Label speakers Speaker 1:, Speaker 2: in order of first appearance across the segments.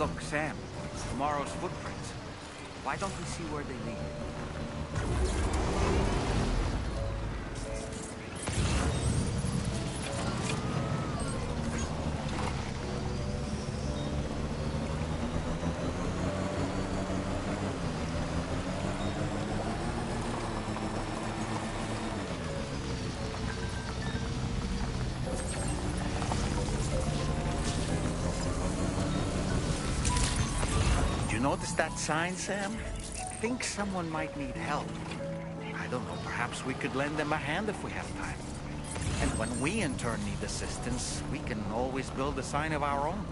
Speaker 1: Look, Sam, tomorrow's footprints. Why don't we see where they lead? Notice that sign, Sam? I think someone might need help. I don't know, perhaps we could lend them a hand if we have time. And when we in turn need assistance, we can always build a sign of our own.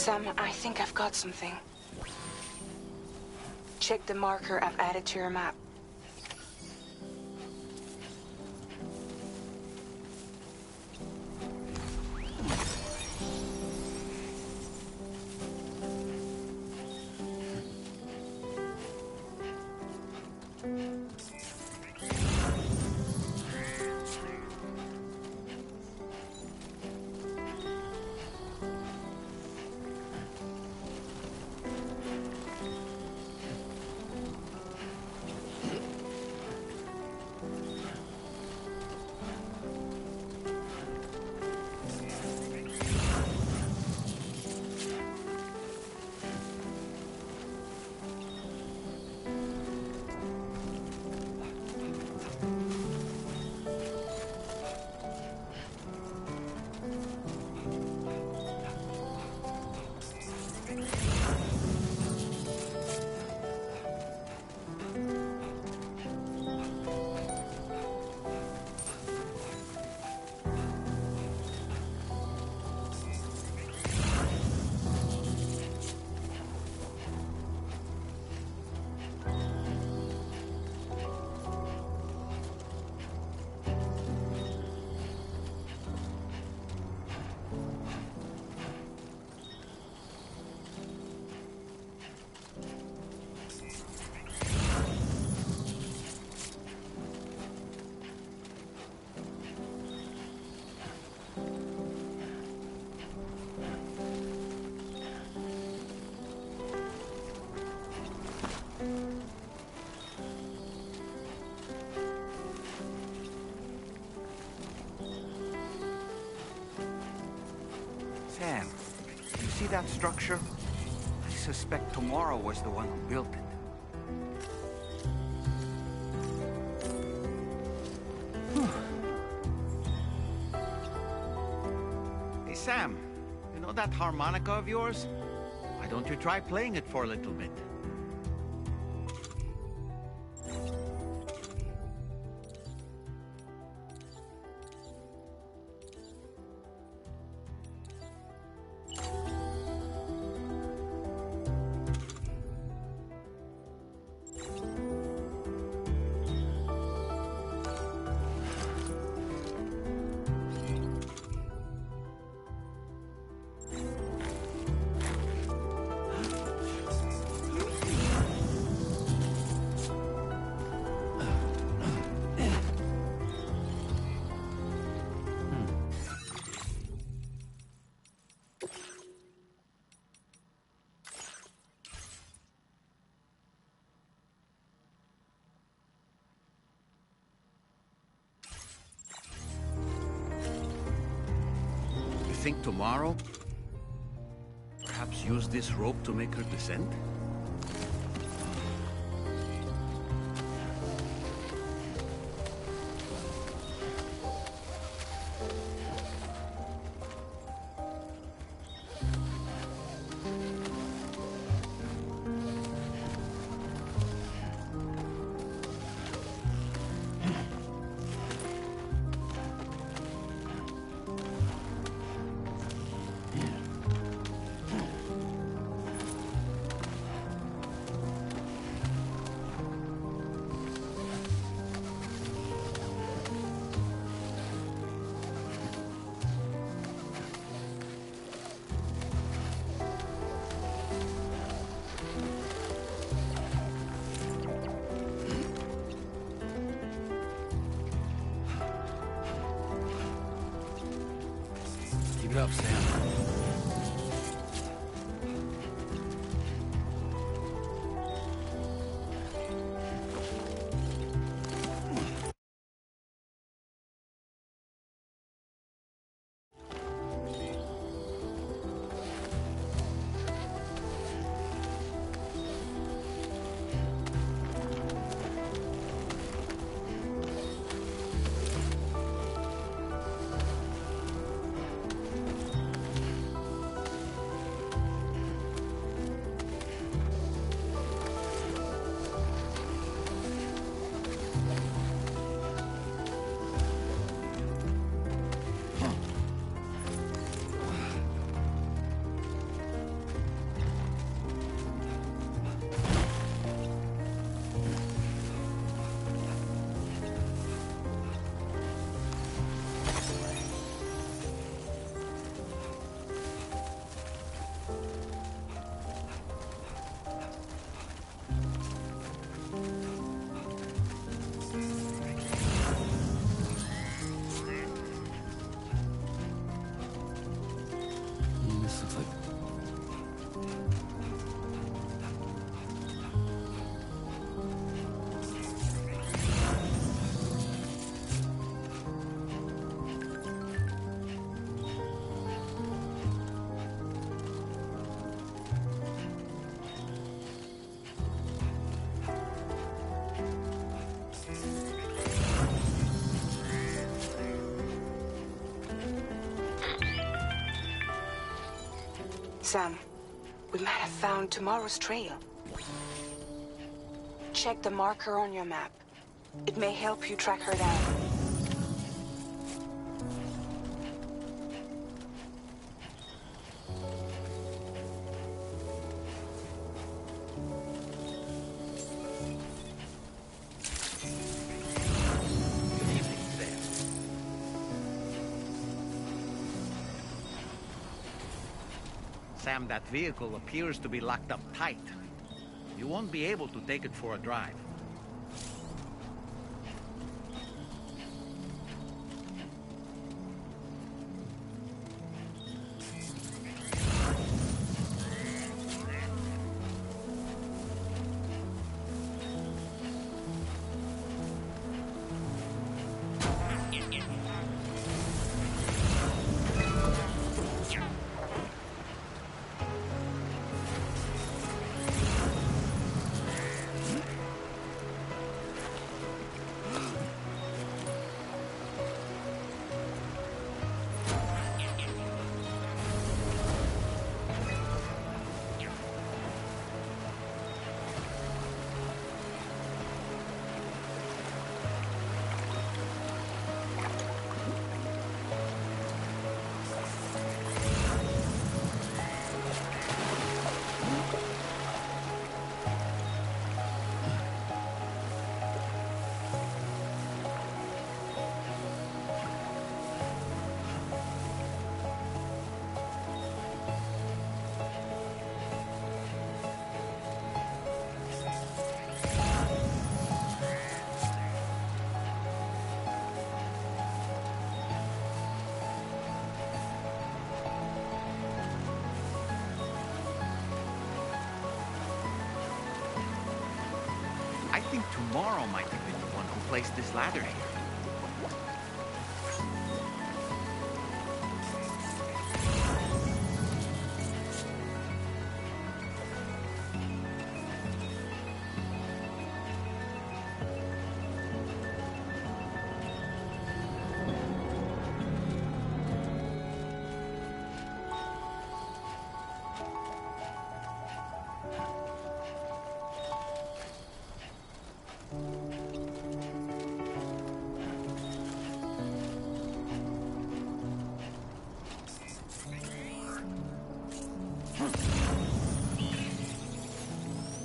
Speaker 2: Sam, I think I've got something. Check the marker I've added to your map.
Speaker 1: Sam, you see that structure? I suspect Tomorrow was the one who built it. Hey, Sam, you know that harmonica of yours? Why don't you try playing it for a little bit? Think Tomorrow? Perhaps use this rope to make her descend? Keep it up, Sam.
Speaker 2: Sam, we might have found Tomorrow's trail. Check the marker on your map. It may help you track her down.
Speaker 1: Sam, that vehicle appears to be locked up tight. You won't be able to take it for a drive. tomorrow might have been the one who placed this ladder here.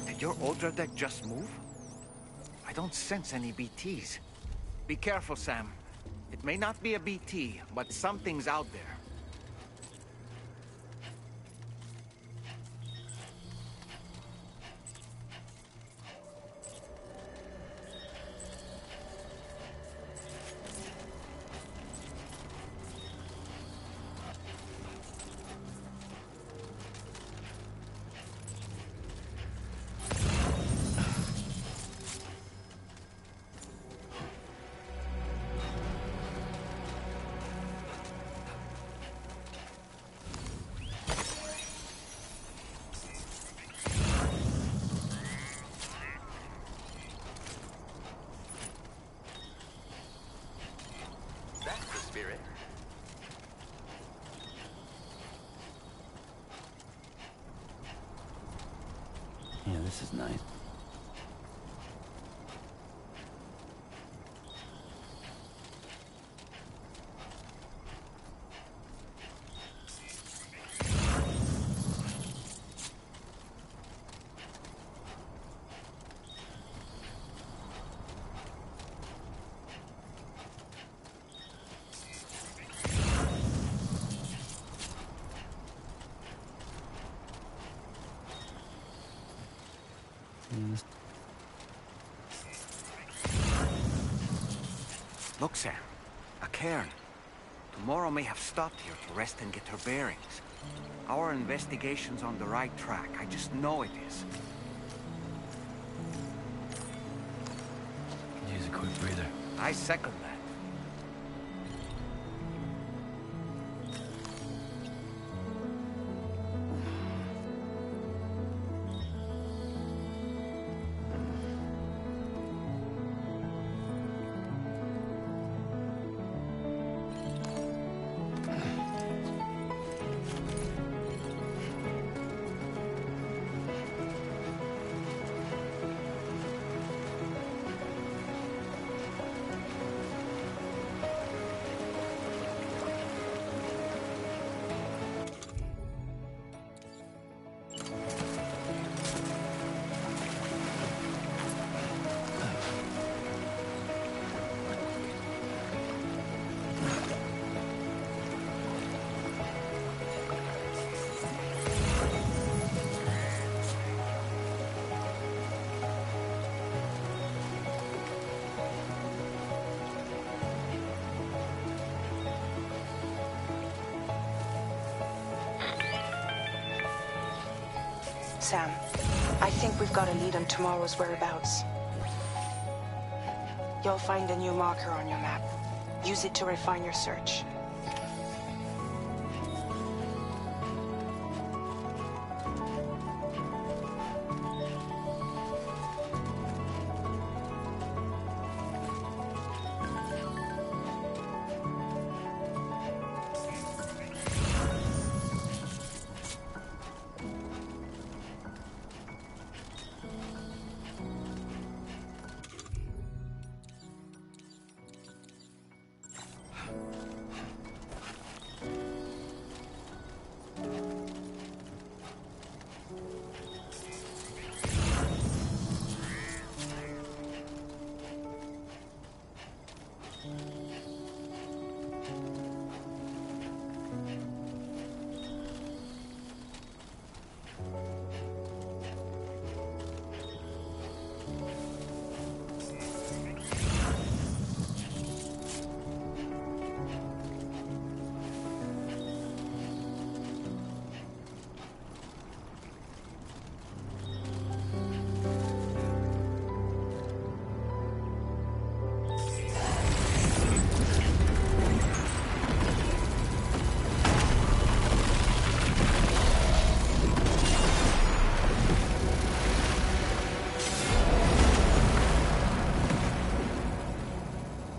Speaker 1: Did your Ultra deck just move? I don't sense any BTs. Be careful, Sam. It may not be a BT, but something's out there.
Speaker 3: Spirit.
Speaker 4: Yeah, this is nice.
Speaker 1: Look, Sam. A cairn. Tomorrow may have stopped here to rest and get her bearings. Our investigation's on the right track. I just know it is.
Speaker 4: Use a quick breather.
Speaker 1: I second that.
Speaker 2: Sam, I think we've got a lead on tomorrow's whereabouts. You'll find a new marker on your map. Use it to refine your search.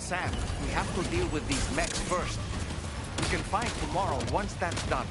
Speaker 1: Sam, we have to deal with these mechs first. We can fight tomorrow once that's done.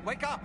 Speaker 1: Wake up!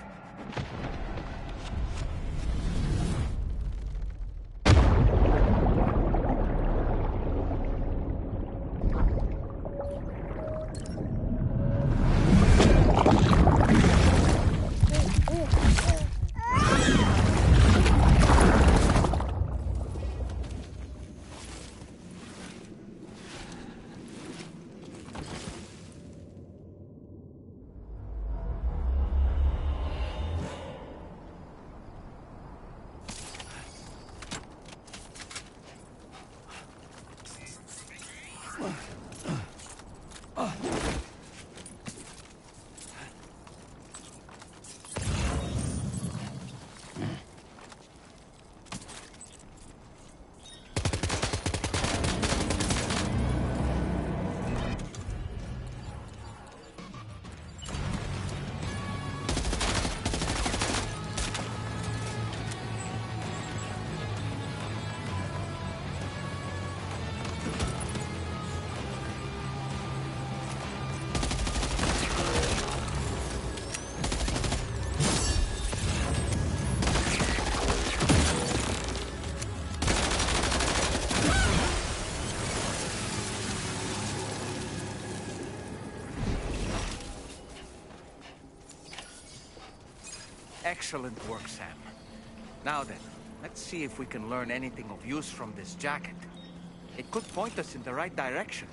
Speaker 1: Excellent work, Sam. Now then, let's see if we can learn anything of use from this jacket. It could point us in the right direction.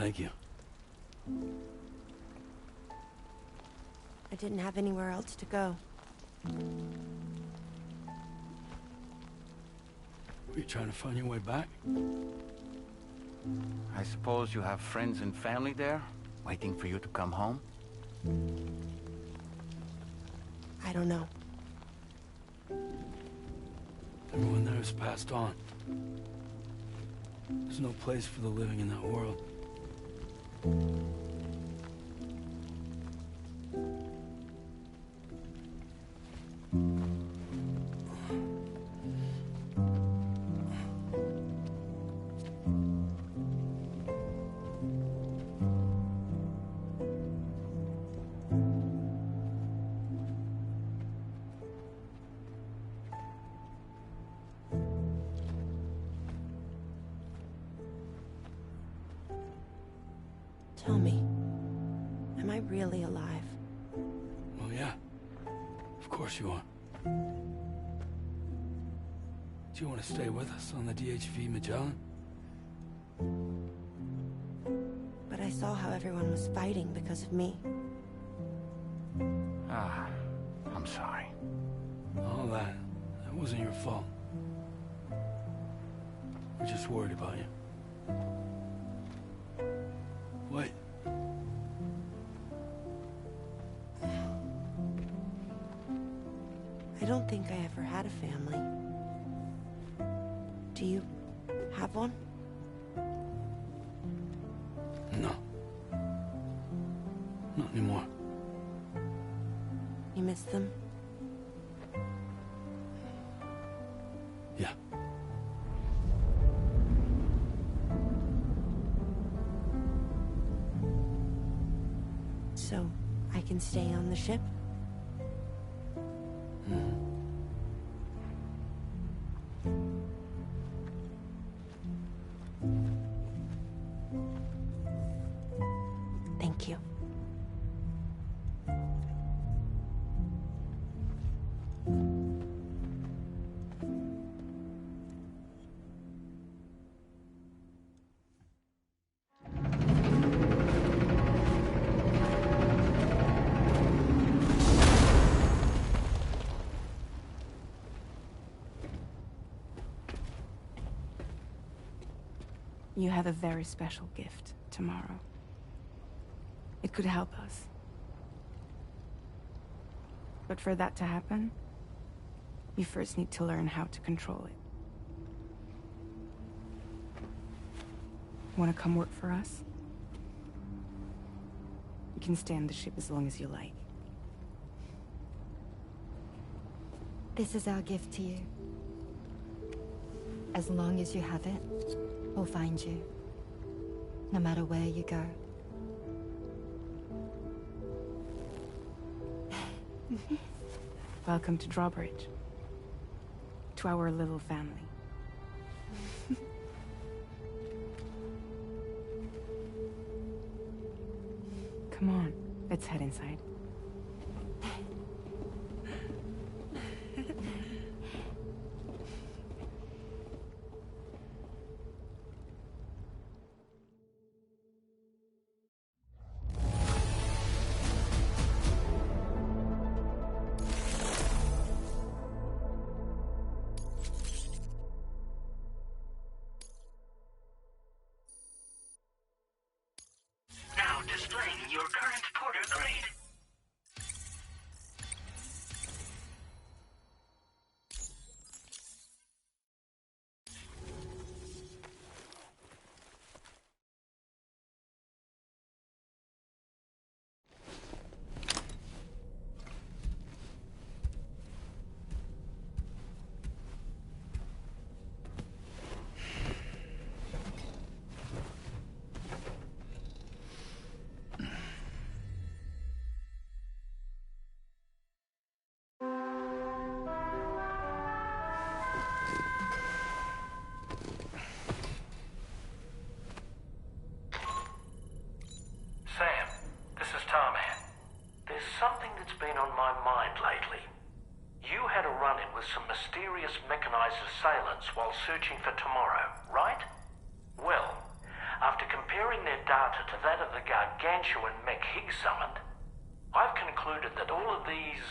Speaker 4: Thank you.
Speaker 5: I didn't have anywhere else to go.
Speaker 4: Were you trying to find your way back?
Speaker 1: I suppose you have friends and family there, waiting for you to come home?
Speaker 5: I don't know.
Speaker 4: Everyone there has passed on. There's no place for the living in that world.
Speaker 5: Tell me, am I really alive?
Speaker 4: Well, yeah. Of course you are. Do you want to stay with us on the DHV Magellan?
Speaker 5: But I saw how everyone was fighting because of me.
Speaker 1: Ah, I'm sorry.
Speaker 4: All that wasn't your fault. We're just worried about you. Wait.
Speaker 5: I don't think I ever had a family. Do you have one?
Speaker 4: No. Not anymore.
Speaker 5: You miss them?
Speaker 4: Yeah.
Speaker 5: So, I can stay on the ship? Thank you.
Speaker 6: You have a very special gift tomorrow. It could help us. But for that to happen, you first need to learn how to control it. Want to come work for us? You can stay on the ship as long as you like.
Speaker 7: This is our gift to you. As long as you have it, we'll find you. No matter where you go.
Speaker 6: Welcome to Drawbridge. To our little family. Come on, let's head inside.
Speaker 8: Now displaying your current porter grade. Sam, this is Tarman. There's something that's been on my mind lately. You had a run-in with some mysterious mechanized assailants while searching for tomorrow, right? Well, after comparing their data to that of the gargantuan mech Higgs summoned, I've concluded that all of these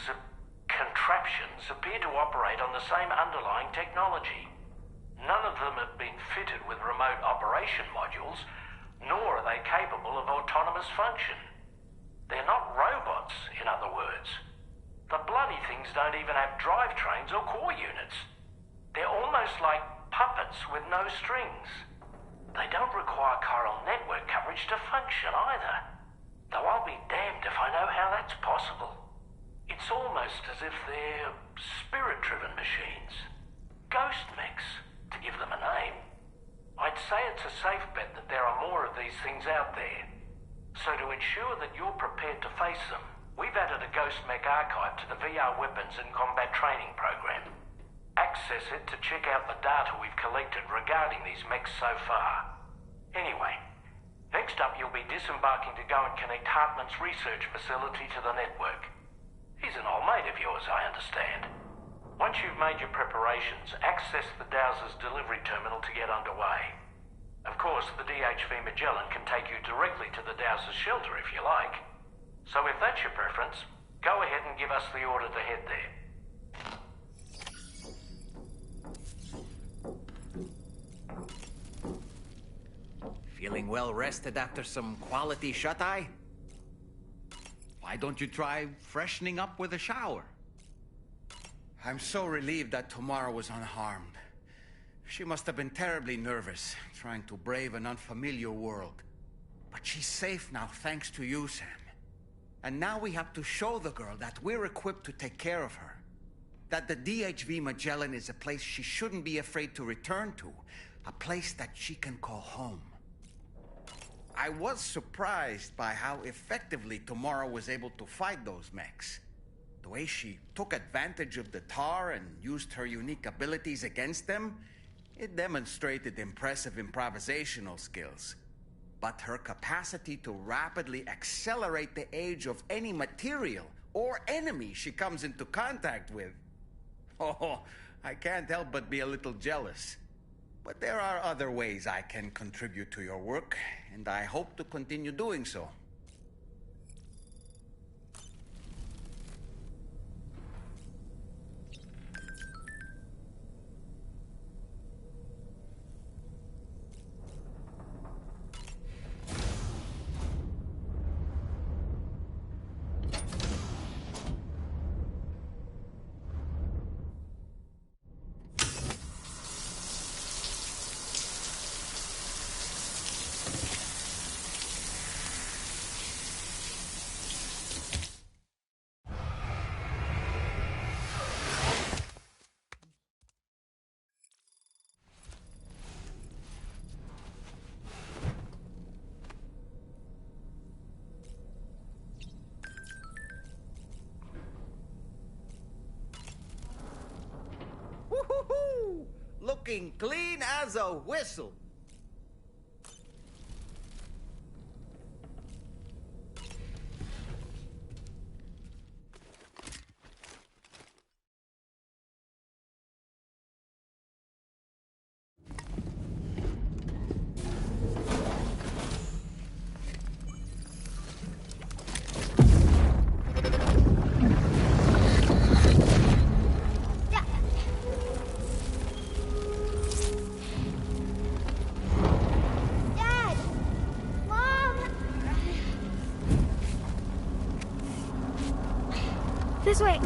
Speaker 8: contraptions appear to operate on the same underlying technology. None of them have been fitted with remote operation modules, nor are they capable of autonomous function. They're not robots, in other words. The bloody things don't even have drivetrains or core units. They're almost like puppets with no strings. They don't require chiral network coverage to function either. Though I'll be damned if I know how that's possible. It's almost as if they're spirit-driven machines. Ghost mechs, to give them a name. I'd say it's a safe bet that there are more of these things out there. So to ensure that you're prepared to face them, we've added a Ghost Mech archive to the VR weapons and combat training program. Access it to check out the data we've collected regarding these mechs so far. Anyway, next up you'll be disembarking to go and connect Hartman's research facility to the network. He's an old mate of yours, I understand. Once you've made your preparations, access the Dowser's delivery terminal to get underway. Of course, the DHV Magellan can take you directly to the Dowser's shelter if you like. So if that's your preference, go ahead and give us the order to head there.
Speaker 1: Feeling well rested after some quality shut-eye? Why don't you try freshening up with a shower? I'm so relieved that Tamara was unharmed. She must have been terribly nervous, trying to brave an unfamiliar world. But she's safe now, thanks to you, Sam. And now we have to show the girl that we're equipped to take care of her. That the DHV Magellan is a place she shouldn't be afraid to return to. A place that she can call home. I was surprised by how effectively Tamara was able to fight those mechs. The way she took advantage of the tar and used her unique abilities against them, it demonstrated impressive improvisational skills. But her capacity to rapidly accelerate the age of any material or enemy she comes into contact with. Oh, I can't help but be a little jealous. But there are other ways I can contribute to your work, and I hope to continue doing so. Woo-hoo-hoo! Looking clean as a whistle.
Speaker 9: This way.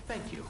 Speaker 3: Thank you.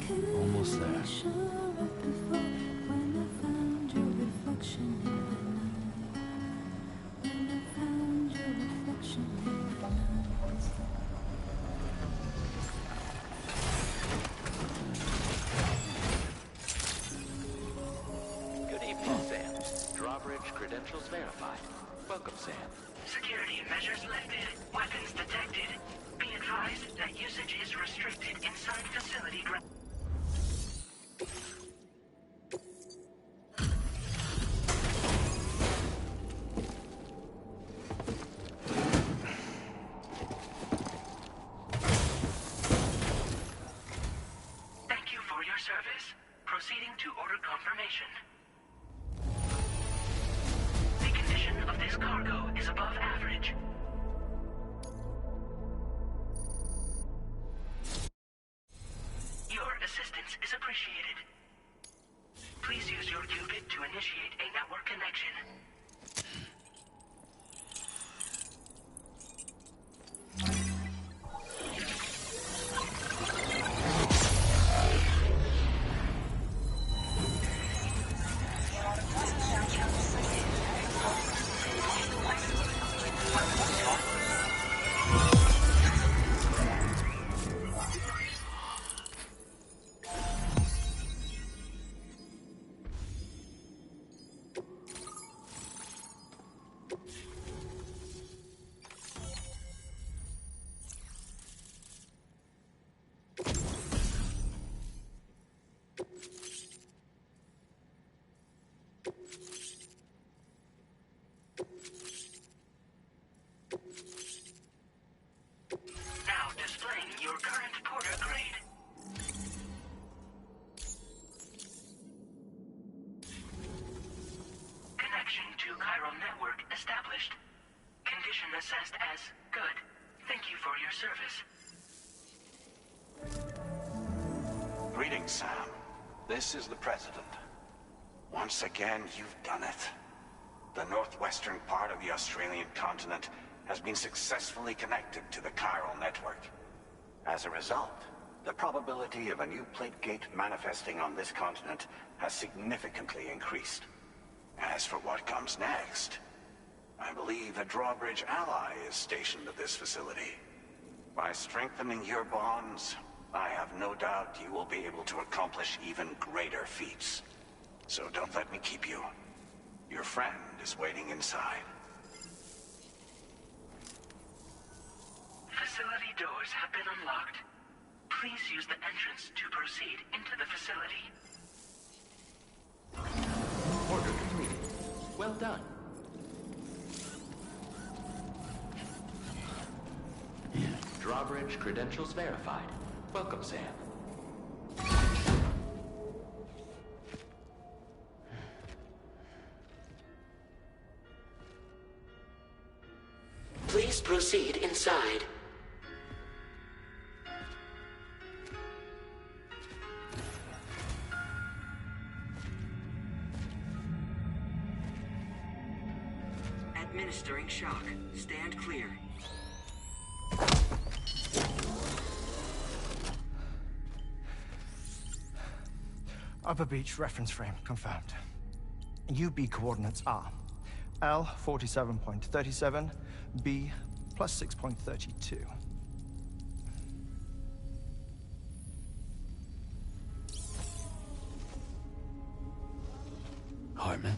Speaker 4: Almost there.
Speaker 3: Good evening, Sam. Drawbridge credentials verified. Welcome, Sam.
Speaker 8: Security measures lifted. Weapons detected. Be advised that usage is restricted inside facility grounds. Thank you for your service. Proceeding to order confirmation. The condition of this cargo is above average. Your assistance is appreciated. Please use your qubit to initiate a network connection. Good. Thank you for your service.
Speaker 9: Greetings, Sam. This is the President. Once again, you've done it. The northwestern part of the Australian continent has been successfully connected to the chiral network. As a result, the probability of a new plate gate manifesting on this continent has significantly increased. As for what comes next, I believe a Drawbridge ally is stationed at this facility. By strengthening your bonds, I have no doubt you will be able to accomplish even greater feats. So don't let me keep you. Your friend is waiting inside.
Speaker 8: Facility doors have been unlocked. Please use the entrance to proceed into the facility.
Speaker 3: Order completed. Well done. Drawbridge credentials verified. Welcome, Sam.
Speaker 8: Please proceed inside. Administering shock. Stand clear.
Speaker 10: Upper Beach reference frame confirmed. UB coordinates are L 47.37, B plus 6.32.
Speaker 4: Hartman?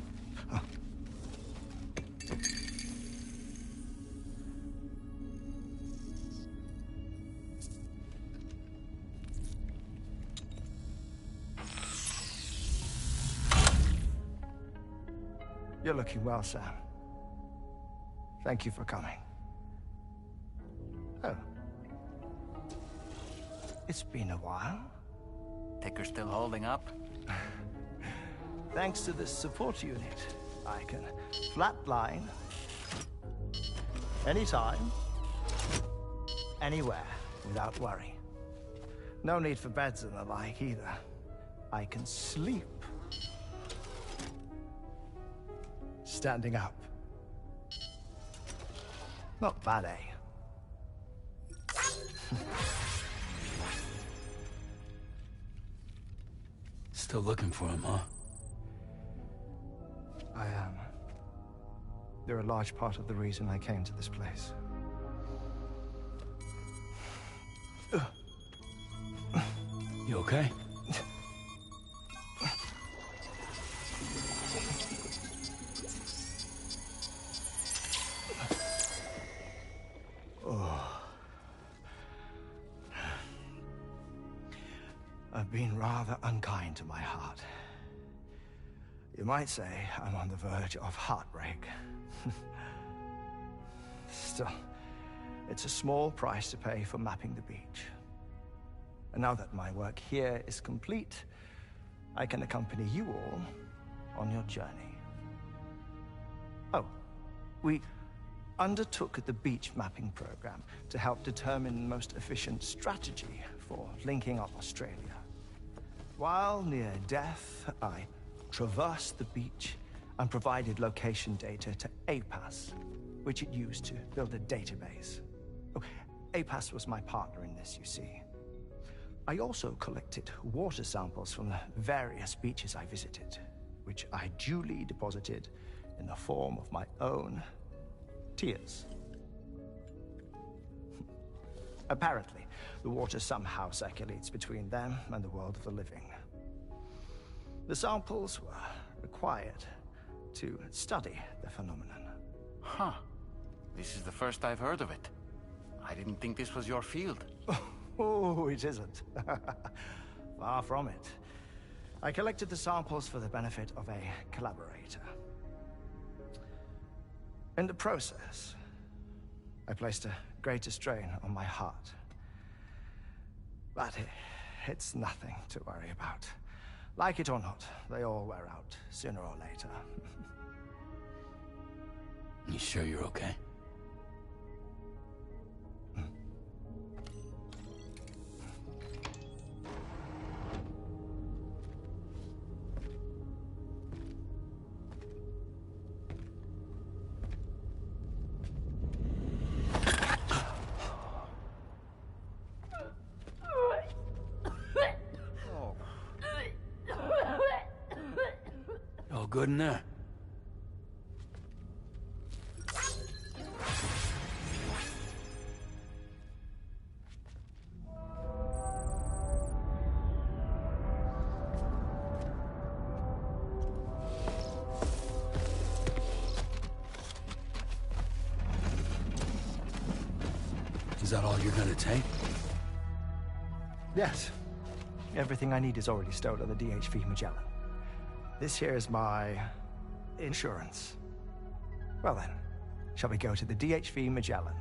Speaker 10: You're looking well, Sam. Thank you for coming. Oh. It's been a while.
Speaker 1: Ticker's still holding up?
Speaker 10: Thanks to this support unit, I can flatline anytime, anywhere, without worry. No need for beds and the like either. I can sleep standing up. Not bad, eh?
Speaker 4: Still looking for him, huh?
Speaker 10: I am. They're a large part of the reason I came to this place.
Speaker 4: You okay?
Speaker 10: I've been rather unkind to my heart. You might say I'm on the verge of heartbreak. Still, it's a small price to pay for mapping the beach. And now that my work here is complete, I can accompany you all on your journey. Oh, we undertook the beach mapping program to help determine the most efficient strategy for linking up Australia. While near Death, I traversed the beach and provided location data to APAS, which it used to build a database. Oh, APAS was my partner in this, you see. I also collected water samples from the various beaches I visited, which I duly deposited in the form of my own tears. Apparently, the water somehow circulates between them and the world of the living. The samples were required to study the phenomenon.
Speaker 1: Huh. This is the first I've heard of it. I didn't think this was your field.
Speaker 10: Oh, it isn't. Far from it. I collected the samples for the benefit of a collaborator. In the process, I placed a greater strain on my heart. But it's nothing to worry about. Like it or not, they all wear out, sooner or later.
Speaker 4: You sure you're okay? good in there? Is that all you're gonna take?
Speaker 10: Yes. Everything I need is already stored on the DHV Magellan. This here is my insurance. Well then, shall we go to the DHV Magellan?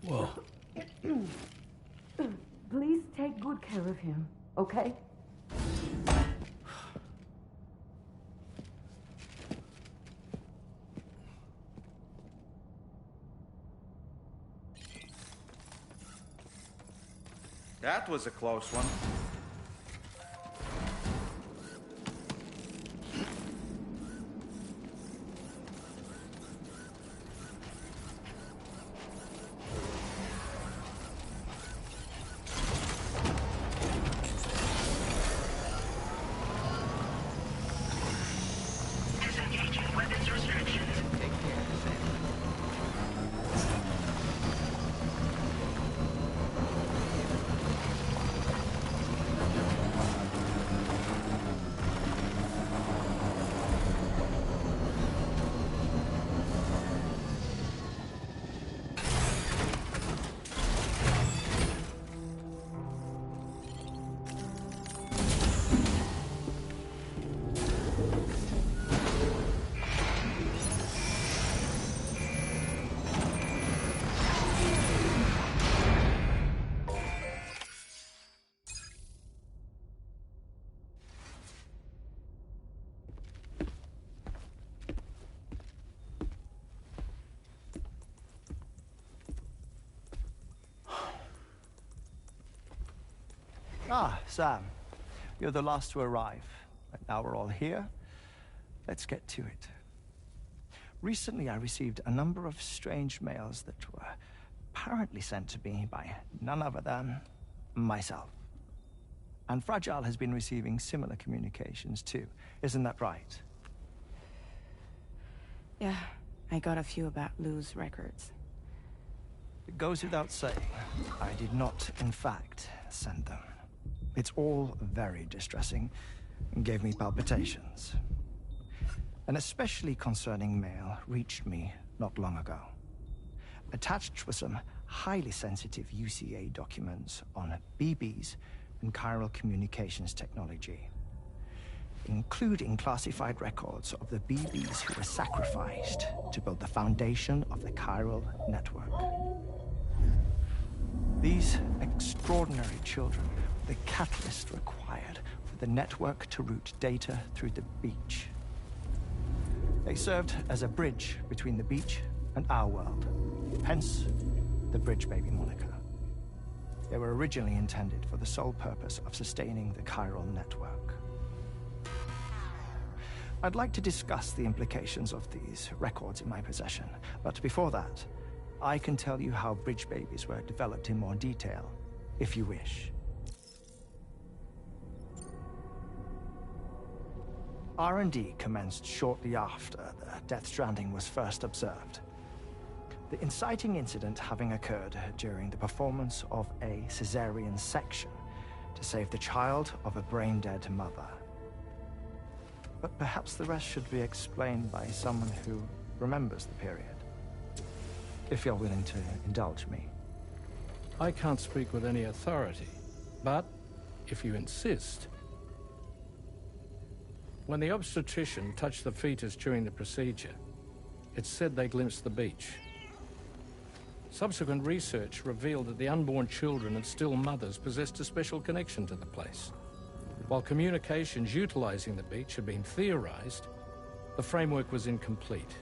Speaker 4: Whoa.
Speaker 11: Please take good care of him, okay?
Speaker 1: That was a close one.
Speaker 10: Ah, Sam. You're the last to arrive. And now we're all here. Let's get to it. Recently, I received a number of strange mails that were apparently sent to me by none other than myself. And Fragile has been receiving similar communications too. Isn't that right?
Speaker 6: Yeah, I got a few about Lou's records.
Speaker 10: It goes without saying, I did not, in fact, send them. It's all very distressing and gave me palpitations. An especially concerning mail reached me not long ago. Attached were some highly sensitive UCA documents on BBs and chiral communications technology, including classified records of the BBs who were sacrificed to build the foundation of the chiral network. These extraordinary children were the catalyst required for the network to route data through the beach. They served as a bridge between the beach and our world, hence the Bridge Baby moniker. They were originally intended for the sole purpose of sustaining the chiral network. I'd like to discuss the implications of these records in my possession, but before that, I can tell you how Bridge Babies were developed in more detail, if you wish. R&D commenced shortly after the Death Stranding was first observed. The inciting incident having occurred during the performance of a cesarean section to save the child of a brain-dead mother. But perhaps the rest should be explained by someone who remembers the period. If you're willing to indulge me.
Speaker 4: I can't speak with any authority, but if you insist. When the obstetrician touched the fetus during the procedure, it's said they glimpsed the beach. Subsequent research revealed that the unborn children and still mothers possessed a special connection to the place. While communications utilizing the beach had been theorized, the framework was incomplete.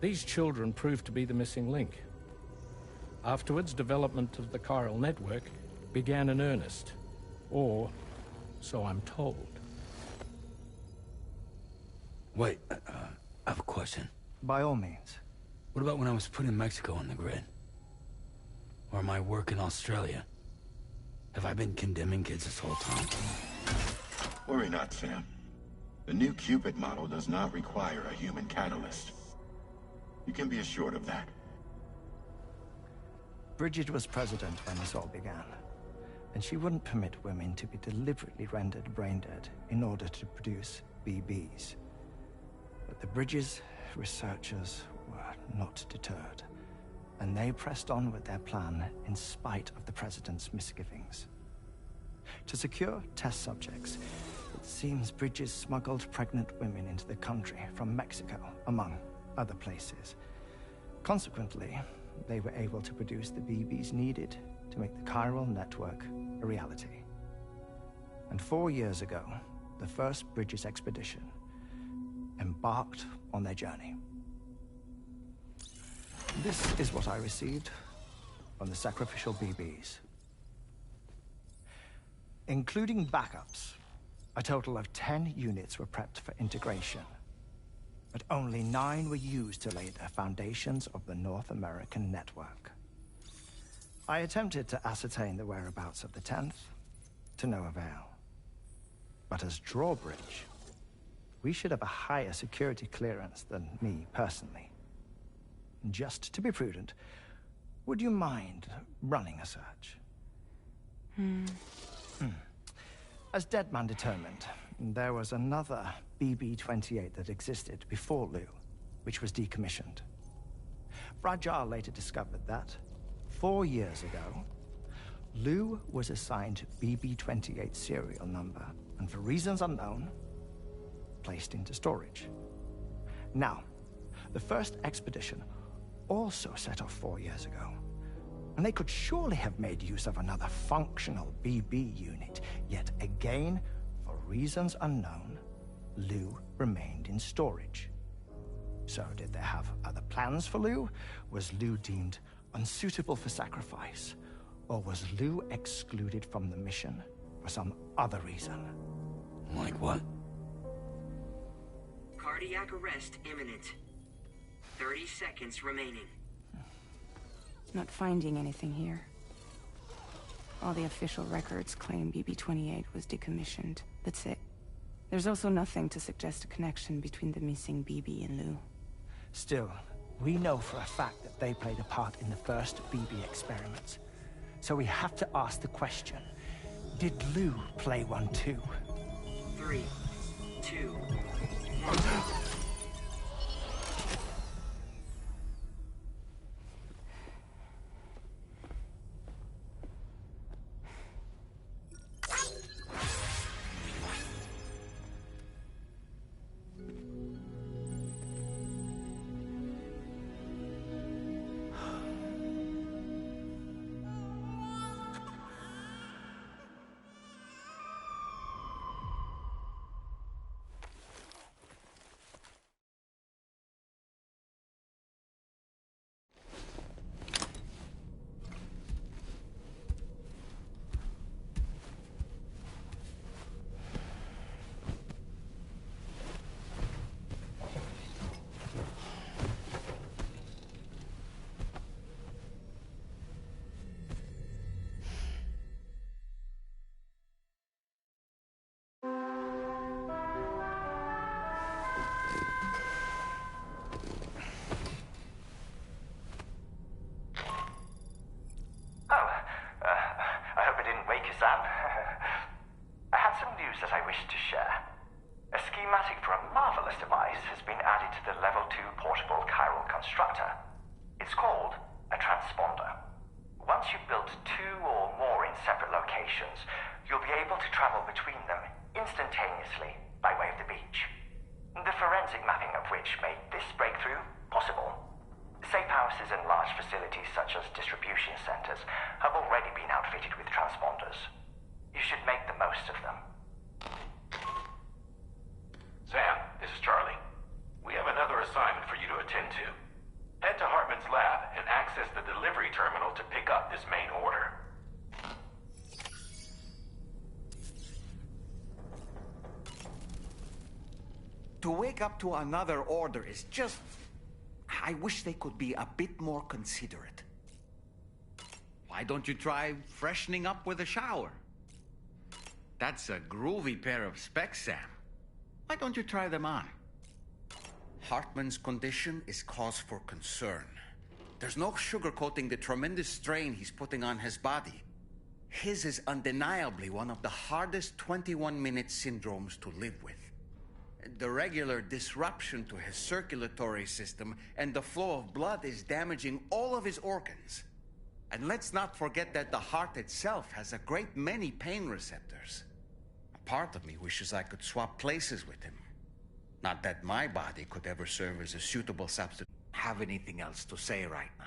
Speaker 4: These children proved to be the missing link. Afterwards, development of the chiral network began in earnest, or so I'm told.
Speaker 12: Wait, I have a question.
Speaker 10: By all means.
Speaker 12: What about when I was putting Mexico on the grid? Or my work in Australia? Have I been condemning kids this whole time?
Speaker 13: Worry not, Sam. The new Cupid model does not require a human catalyst. You can be assured of that.
Speaker 10: Bridget was president when this all began, and she wouldn't permit women to be deliberately rendered brain-dead in order to produce BBs. But the Bridges researchers were not deterred, and they pressed on with their plan in spite of the president's misgivings. To secure test subjects, it seems Bridges smuggled pregnant women into the country from Mexico, among other places. Consequently, they were able to produce the BBs needed to make the chiral network a reality. And 4 years ago, the first Bridges expedition embarked on their journey. This is what I received from the sacrificial BBs. Including backups, a total of 10 units were prepped for integration, but only 9 were used to lay the foundations of the North American network. I attempted to ascertain the whereabouts of the 10th, to no avail. But as Drawbridge, we should have a higher security clearance than me personally. Just to be prudent, would you mind running a search? As Deadman determined, there was another BB-28 that existed before Lou, which was decommissioned. Fragile later discovered that, 4 years ago, Lou was assigned BB-28 serial number, and for reasons unknown, placed into storage. Now, the first expedition also set off 4 years ago, and they could surely have made use of another functional BB unit, yet again, for reasons unknown, Lou remained in storage. So did they have other plans for Lou? Was Lou deemed unsuitable for sacrifice? Or was Lou excluded from the mission for some other reason?
Speaker 12: Like what?
Speaker 14: Cardiac arrest imminent. 30 seconds remaining.
Speaker 6: Not finding anything here. All the official records claim BB-28 was decommissioned. That's it. There's also nothing to suggest a connection between the missing BB and Lou.
Speaker 10: Still, we know for a fact that they played a part in the first BB experiments. So we have to ask the question, did Lou play one too?
Speaker 14: 3, 2, 1.
Speaker 8: Sam. I had some news that I wished to share. A schematic for a marvelous device has been added to the Level 2 portable chiral constructor. It's called a transponder. Once you've built 2 or more in separate locations, you'll be able to travel between them instantaneously by way of the beach. The forensic mapping of which made this breakthrough possible. Safe houses and large facilities such as distribution centers have already been outfitted with transponders. You should make the most of them.
Speaker 15: Sam, this is Charlie. We have another assignment for you to attend to. Head to Hartman's lab and access the delivery terminal to pick up this main order.
Speaker 1: To wake up to another order is just... I wish they could be a bit more considerate. Why don't you try freshening up with a shower? That's a groovy pair of specs, Sam. Why don't you try them on? Hartman's condition is cause for concern. There's no sugarcoating the tremendous strain he's putting on his body. His is undeniably one of the hardest 21-minute syndromes to live with. The regular disruption to his circulatory system and the flow of blood is damaging all of his organs. And let's not forget that the heart itself has a great many pain receptors. A part of me wishes I could swap places with him. Not that my body could ever serve as a suitable substitute. Have anything else to say right now?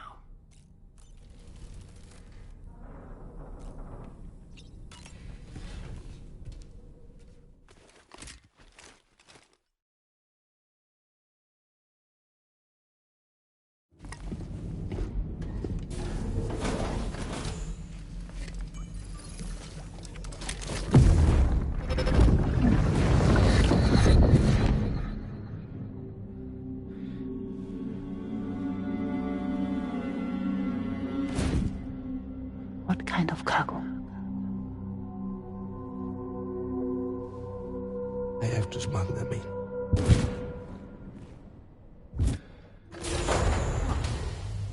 Speaker 16: What kind of cargo?
Speaker 17: I have to smuggle them in.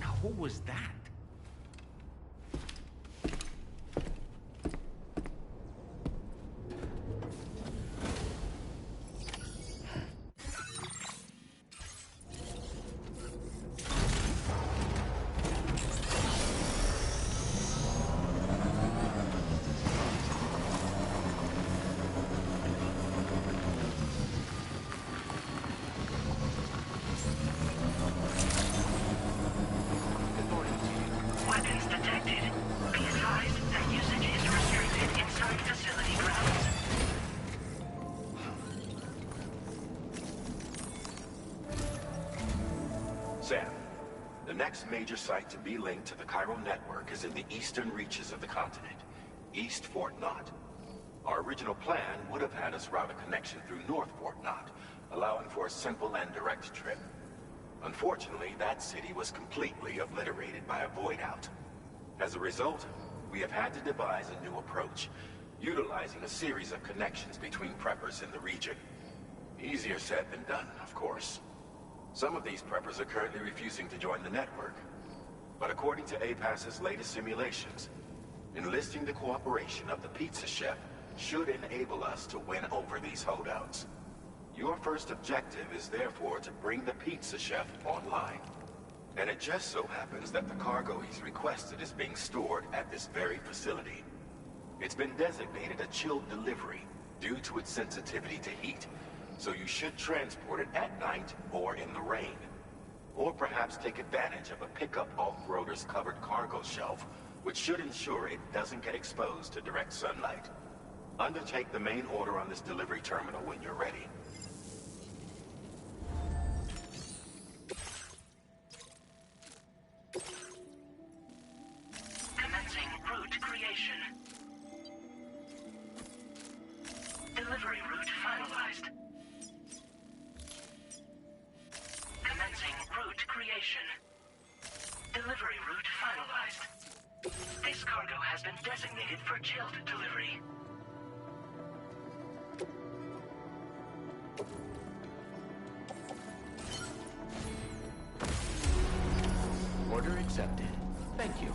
Speaker 1: Now, who was that?
Speaker 8: Weapons detected. Be advised that usage is restricted inside facility grounds.
Speaker 9: Sam, the next major site to be linked to the chiral network is in the eastern reaches of the continent, East Fort Knot. Our original plan would have had us route a connection through North Fort Knot, allowing for a simple and direct trip. Unfortunately, that city was completely obliterated by a void out. As a result, we have had to devise a new approach, utilizing a series of connections between preppers in the region. Easier said than done, of course. Some of these preppers are currently refusing to join the network. But according to APAS's latest simulations, enlisting the cooperation of the pizza chef should enable us to win over these holdouts. Your first objective is therefore to bring the pizza chef online. And it just so happens that the cargo he's requested is being stored at this very facility. It's been designated a chilled delivery due to its sensitivity to heat, so you should transport it at night or in the rain. Or perhaps take advantage of a pickup off-roader's covered cargo shelf, which should ensure it doesn't get exposed to direct sunlight. Undertake the main order on this delivery terminal when you're ready.
Speaker 8: Commencing route creation. Delivery route finalized. Commencing route creation. Delivery route finalized. This cargo has been designated for chilled delivery.
Speaker 3: Order accepted. Thank you.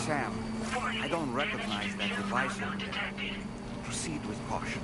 Speaker 1: Sam, I don't recognize that device over there. Proceed with caution.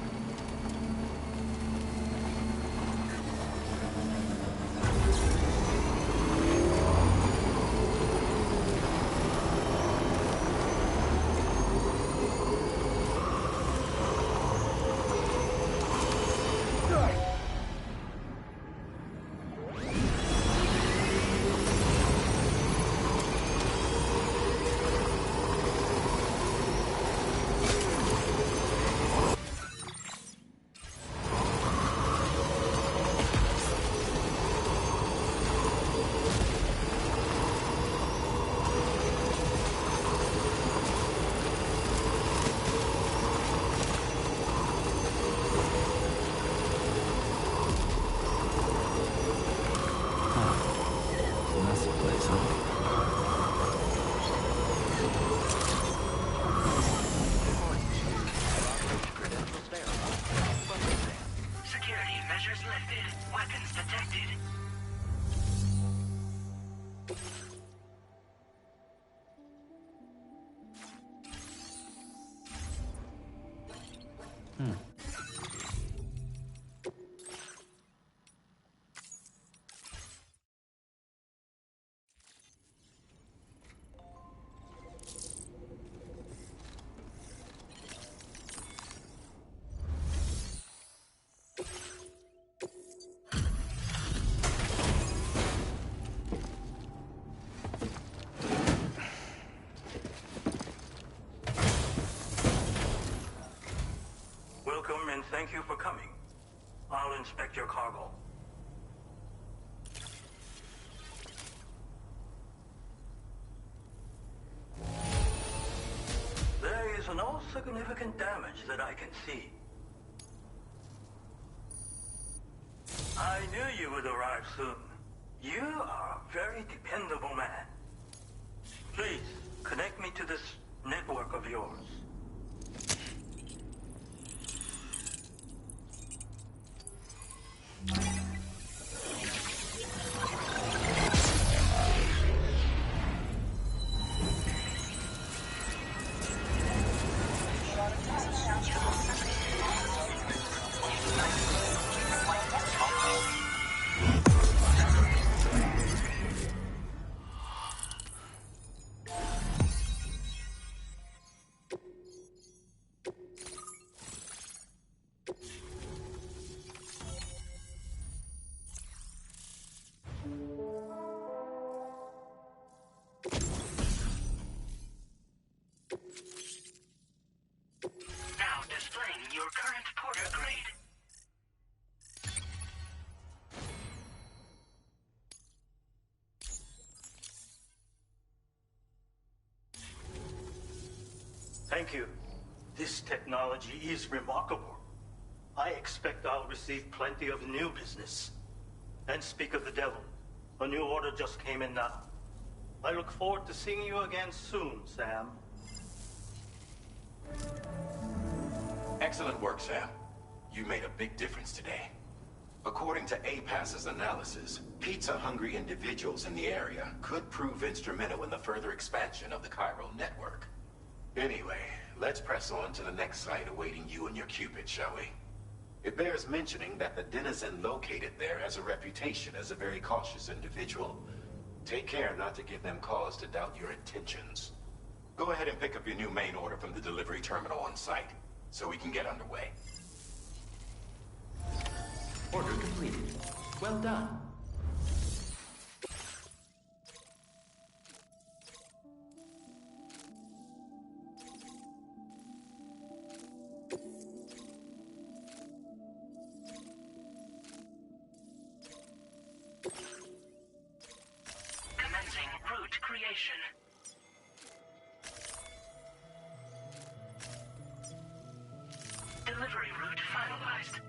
Speaker 18: Welcome and thank you for coming. I'll inspect your cargo. There is no significant damage that I can see. I knew you would arrive soon. You are a very dependable man. Please, connect me to this network of yours.
Speaker 8: Now displaying your current porter grade.
Speaker 18: Thank you. This technology is remarkable. I expect I'll receive plenty of new business. And speak of the devil, a new order just came in now. I look forward to seeing you again soon, Sam.
Speaker 15: Excellent work, Sam. You made a big difference today. According to APAS's analysis, pizza-hungry individuals in the area could prove instrumental in the further expansion of the chiral network. Anyway, let's press on to the next site awaiting you and your Cupid, shall we? It bears mentioning that the denizen located there has a reputation as a very cautious individual. Take care not to give them cause to doubt your intentions. Go ahead and pick up your new main order from the delivery terminal on site, so we can get underway.
Speaker 3: Order completed. Well done.
Speaker 8: Commencing route creation. Delivery route finalized.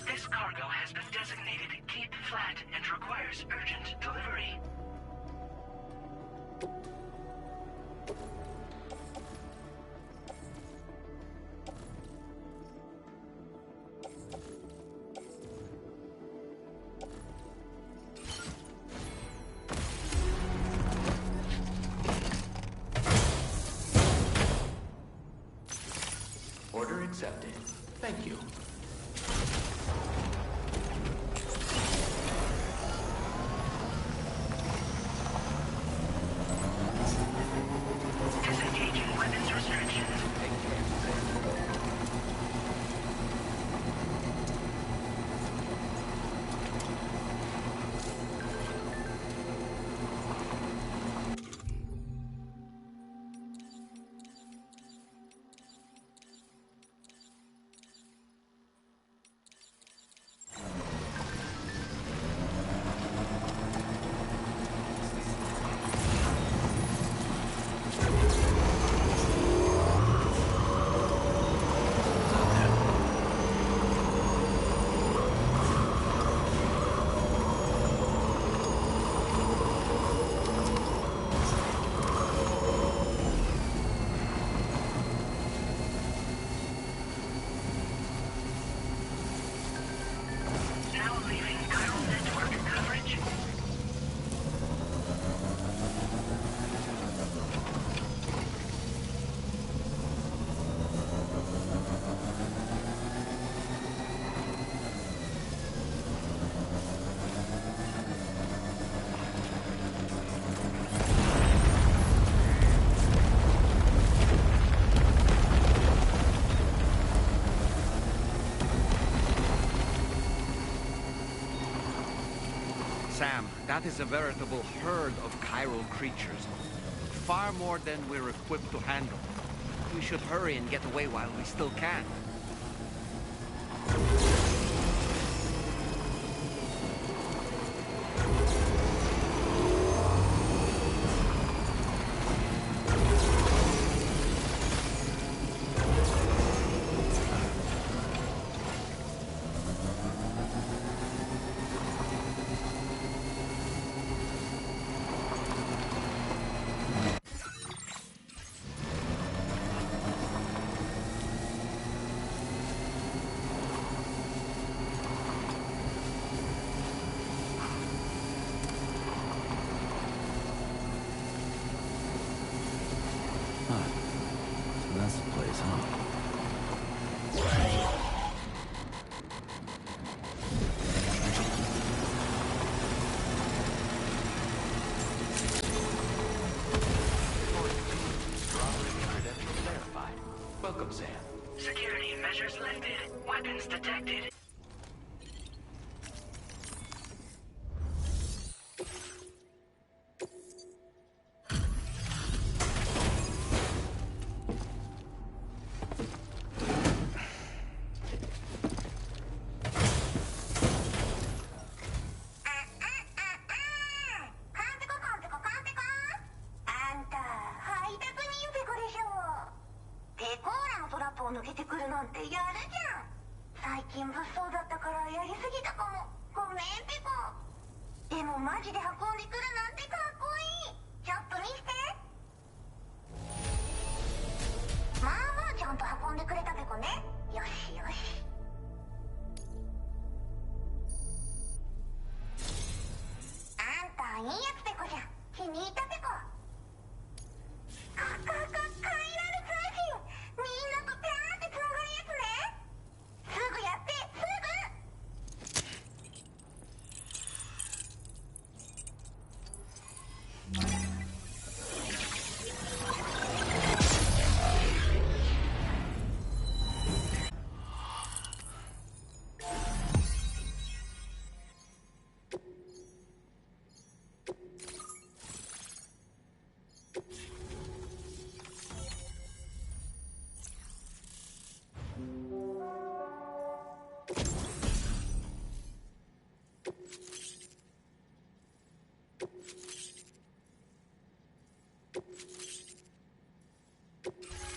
Speaker 8: This cargo has been designated Cape Flat and requires urgent delivery.
Speaker 3: Accepted. Thank you.
Speaker 8: Disengaging weapons restrictions.
Speaker 1: Sam, that is a veritable herd of chiral creatures. Far more than we're equipped to handle. We should hurry and get away while we still can.
Speaker 12: That's the place, huh?
Speaker 3: Drawbridge credentials verified. Welcome, Sam.
Speaker 8: Security measures lifted. Weapons detected.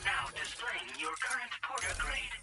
Speaker 8: Now displaying your current porter grade.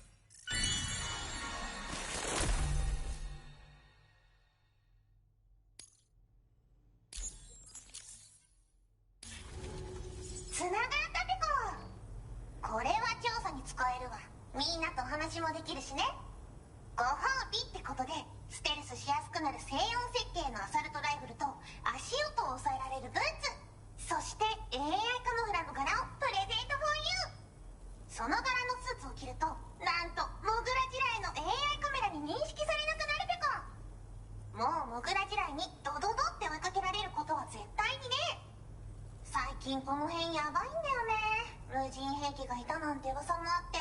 Speaker 19: その柄のスーツを着ると、なんとモグラ地雷の AI カメラに認識されなくなるペコ。もうモグラ地雷にドドドって追いかけられることは絶対にね。最近この辺ヤバいんだよね。無人兵器がいたなんて噂もあって、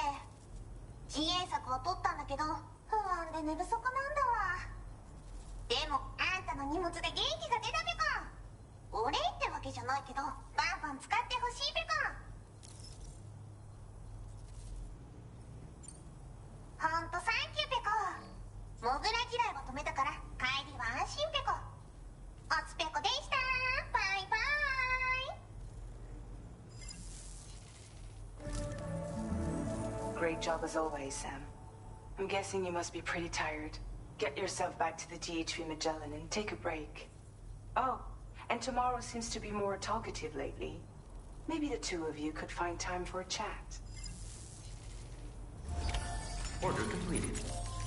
Speaker 19: 自衛策を取ったんだけど不安で寝不足なんだわ。でもあんたの荷物で元気が出たペコ。お礼ってわけじゃないけどバンバン使ってほしいペコ。ほんとサンキューペコ。モグラ嫌いは止めたから帰りは安心ペコ。おつペコでした。バイバイ。
Speaker 6: Great job as always, Sam. I'm guessing you must be pretty tired. Get yourself back to the DHV Magellan and take a break. Oh, and tomorrow seems to be more talkative lately. Maybe the two of you could find time for a chat.
Speaker 3: Order completed.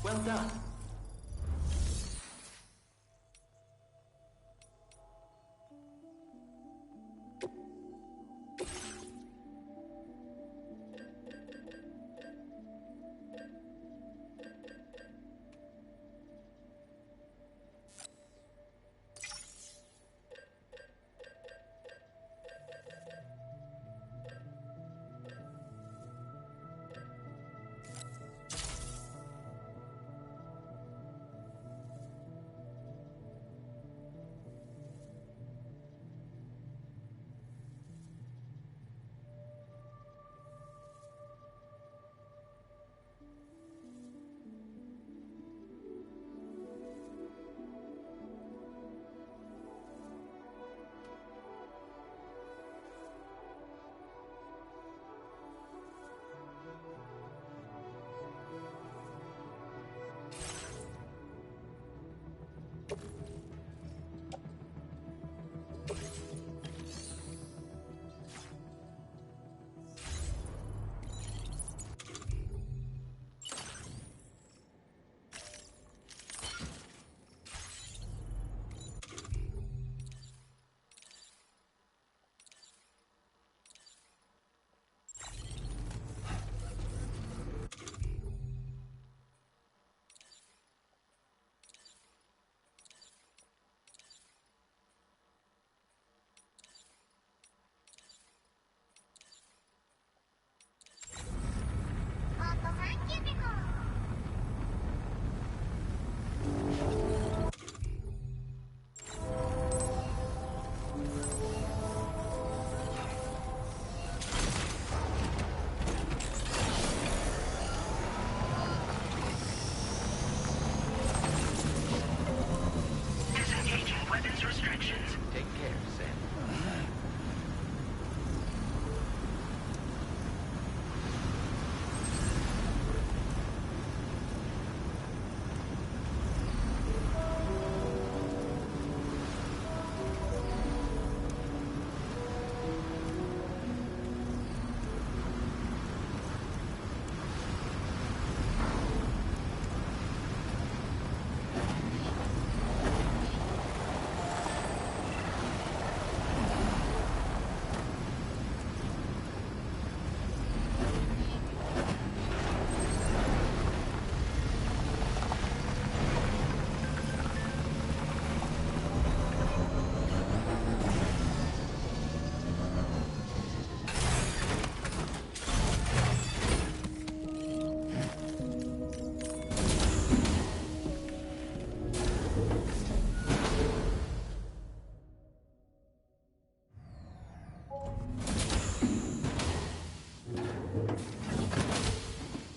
Speaker 3: Well done.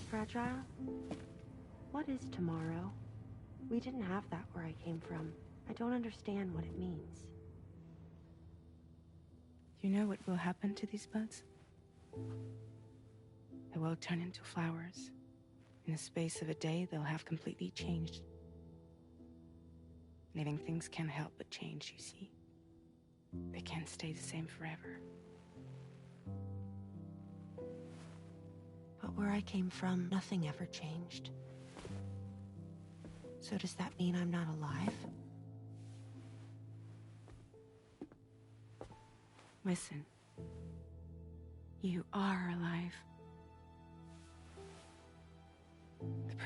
Speaker 5: Fragile? What is tomorrow? We didn't have that where I came from. I don't understand what it means.
Speaker 6: You know what will happen to these buds? They will turn into flowers. In the space of a day, they'll have completely changed. Living things can't help but change, you see. They can't stay the same forever.
Speaker 5: But where I came from, nothing ever changed. So does that mean I'm not alive?
Speaker 6: Listen. You are alive.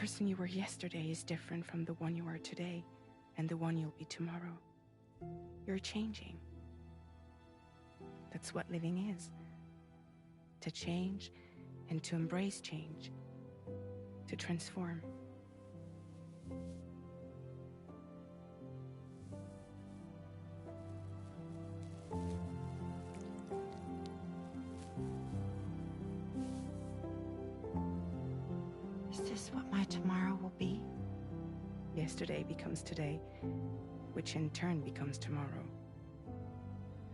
Speaker 6: person you were yesterday is different from the one you are today, and the one you'll be tomorrow. You're changing. That's what living is. To change, and to embrace change. To transform.
Speaker 5: Is this what my tomorrow will be?
Speaker 6: Yesterday becomes today, which in turn becomes tomorrow.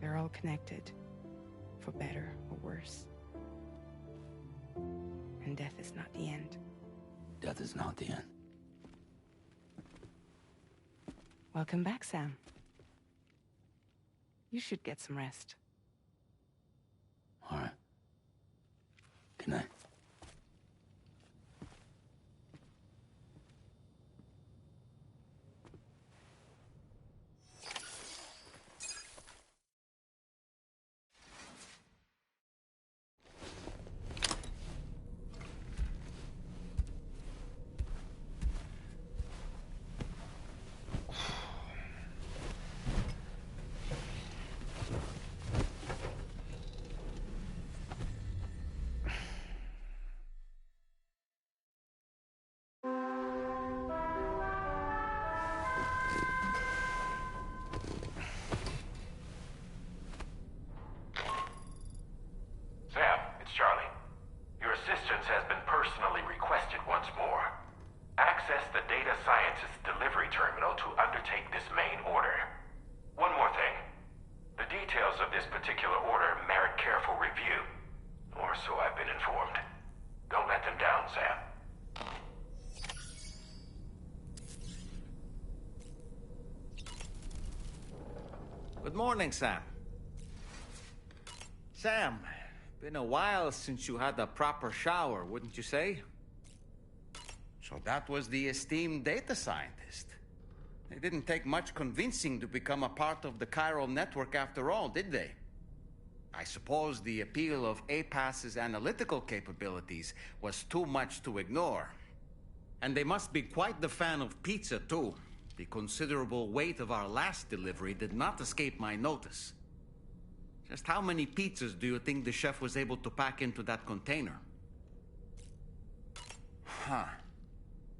Speaker 6: They're all connected, for better or worse. And death is not the end.
Speaker 12: Death is not the end.
Speaker 6: Welcome back, Sam. You should get some rest.
Speaker 12: All right. Good night.
Speaker 15: Sam, it's Charlie. Your assistance has been personally requested once more. Access the data scientist delivery terminal to undertake this main order. One more thing. The details of this particular order merit careful review. Or so I've been informed. Don't let them down, Sam.
Speaker 1: Good morning, Sam. Sam, been a while since you had a proper shower, wouldn't you say? So that was the esteemed data scientist. They didn't take much convincing to become a part of the chiral network after all, did they? I suppose the appeal of APAS's analytical capabilities was too much to ignore. And they must be quite the fan of pizza, too. The considerable weight of our last delivery did not escape my notice. Just how many pizzas do you think the chef was able to pack into that container? Huh.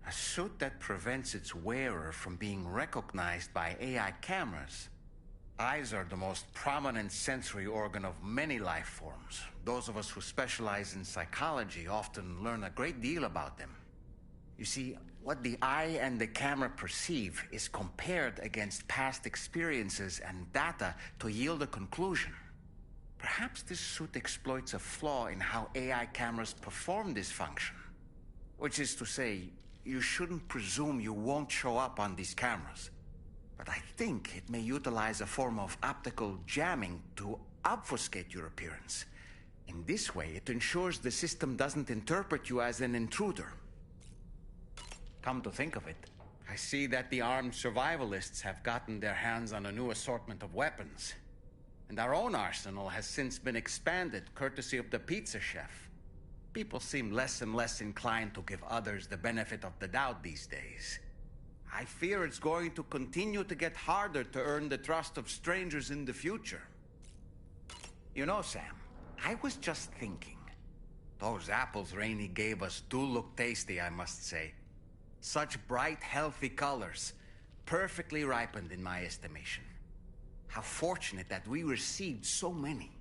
Speaker 1: A suit that prevents its wearer from being recognized by AI cameras. Eyes are the most prominent sensory organ of many life forms. Those of us who specialize in psychology often learn a great deal about them. You see, what the eye and the camera perceive is compared against past experiences and data to yield a conclusion. Perhaps this suit exploits a flaw in how AI cameras perform this function. Which is to say, you shouldn't presume you won't show up on these cameras. But I think it may utilize a form of optical jamming to obfuscate your appearance. In this way, it ensures the system doesn't interpret you as an intruder. Come to think of it, I see that the armed survivalists have gotten their hands on a new assortment of weapons. And our own arsenal has since been expanded, courtesy of the pizza chef. People seem less and less inclined to give others the benefit of the doubt these days. I fear it's going to continue to get harder to earn the trust of strangers in the future. You know, Sam, I was just thinking. Those apples Rainey gave us do look tasty, I must say. Such bright, healthy colors. Perfectly ripened in my estimation. How fortunate that we received so many.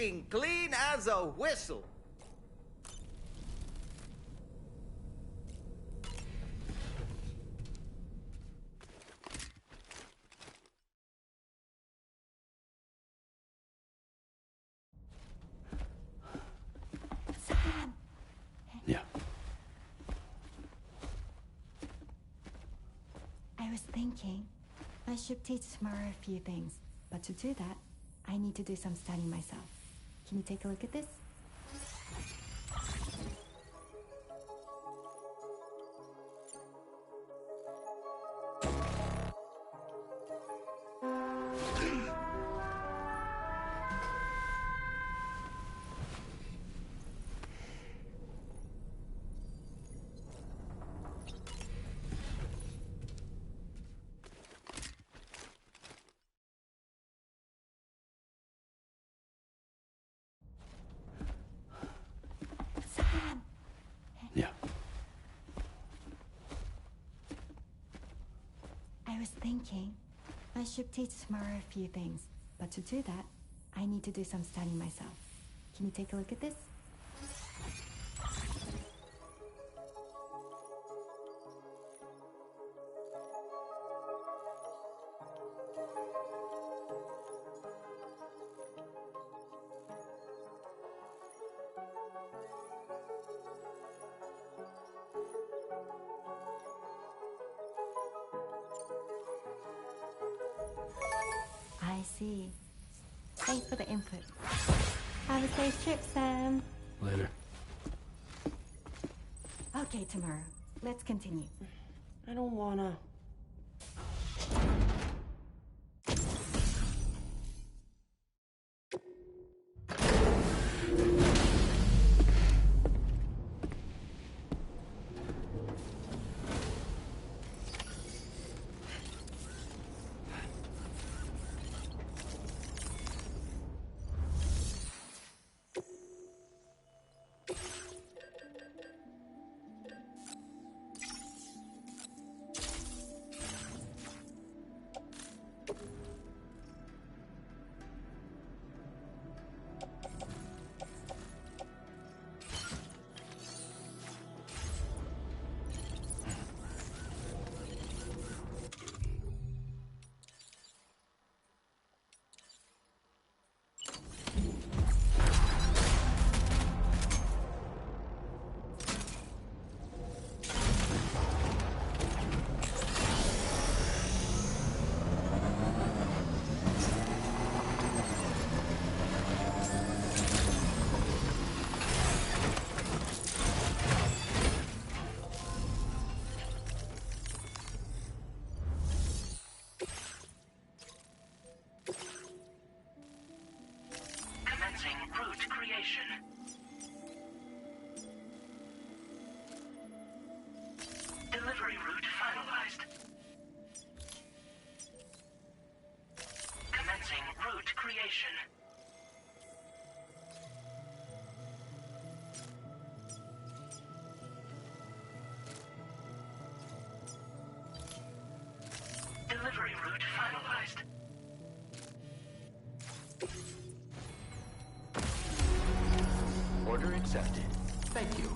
Speaker 20: Looking clean as a whistle.
Speaker 12: Yeah.
Speaker 7: I was thinking I should teach tomorrow a few things, but to do that, I need to do some studying myself. Can you take a look at this?
Speaker 12: Yeah.
Speaker 7: I was thinking I should teach tomorrow a few things, but to do that, I need to do some studying myself. Can you take a look at this? I see. Thanks for the input. Have a safe trip, Sam.
Speaker 12: Later.
Speaker 7: Okay, tomorrow. Let's continue.
Speaker 11: I don't wanna.
Speaker 8: Commencing route creation. Delivery route finalized. Commencing route creation. Delivery route finalized.
Speaker 3: Order accepted. Thank you.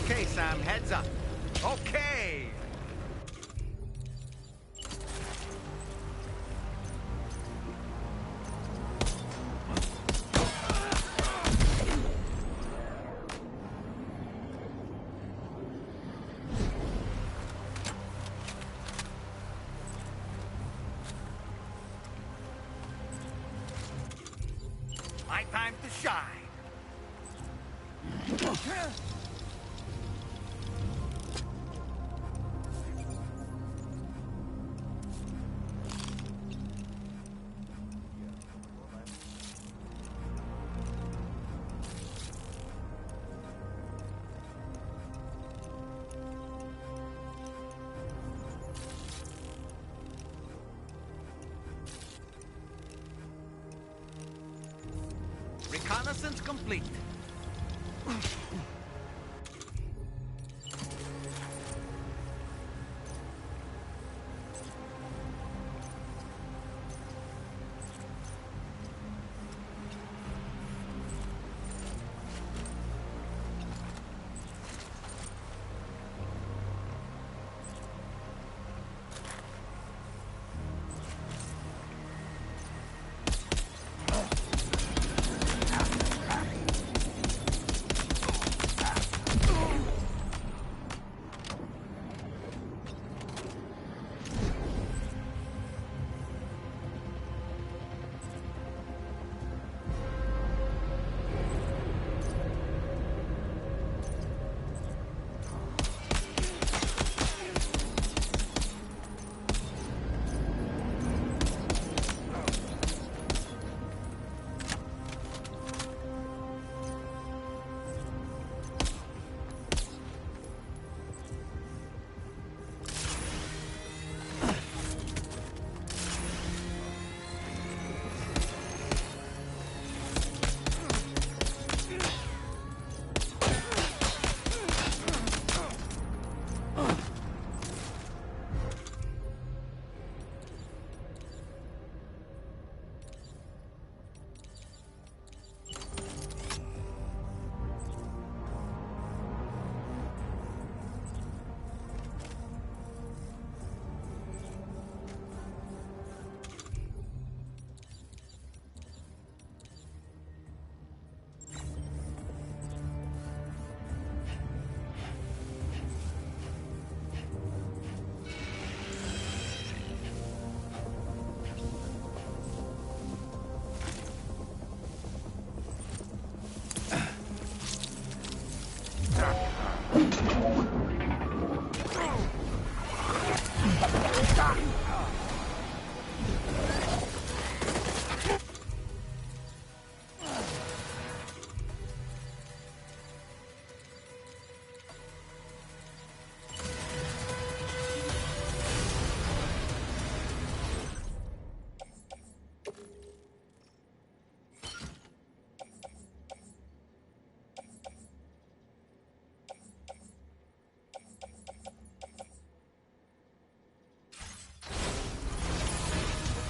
Speaker 1: Okay, Sam, heads up. Okay! My time to shine. Reconnaissance complete.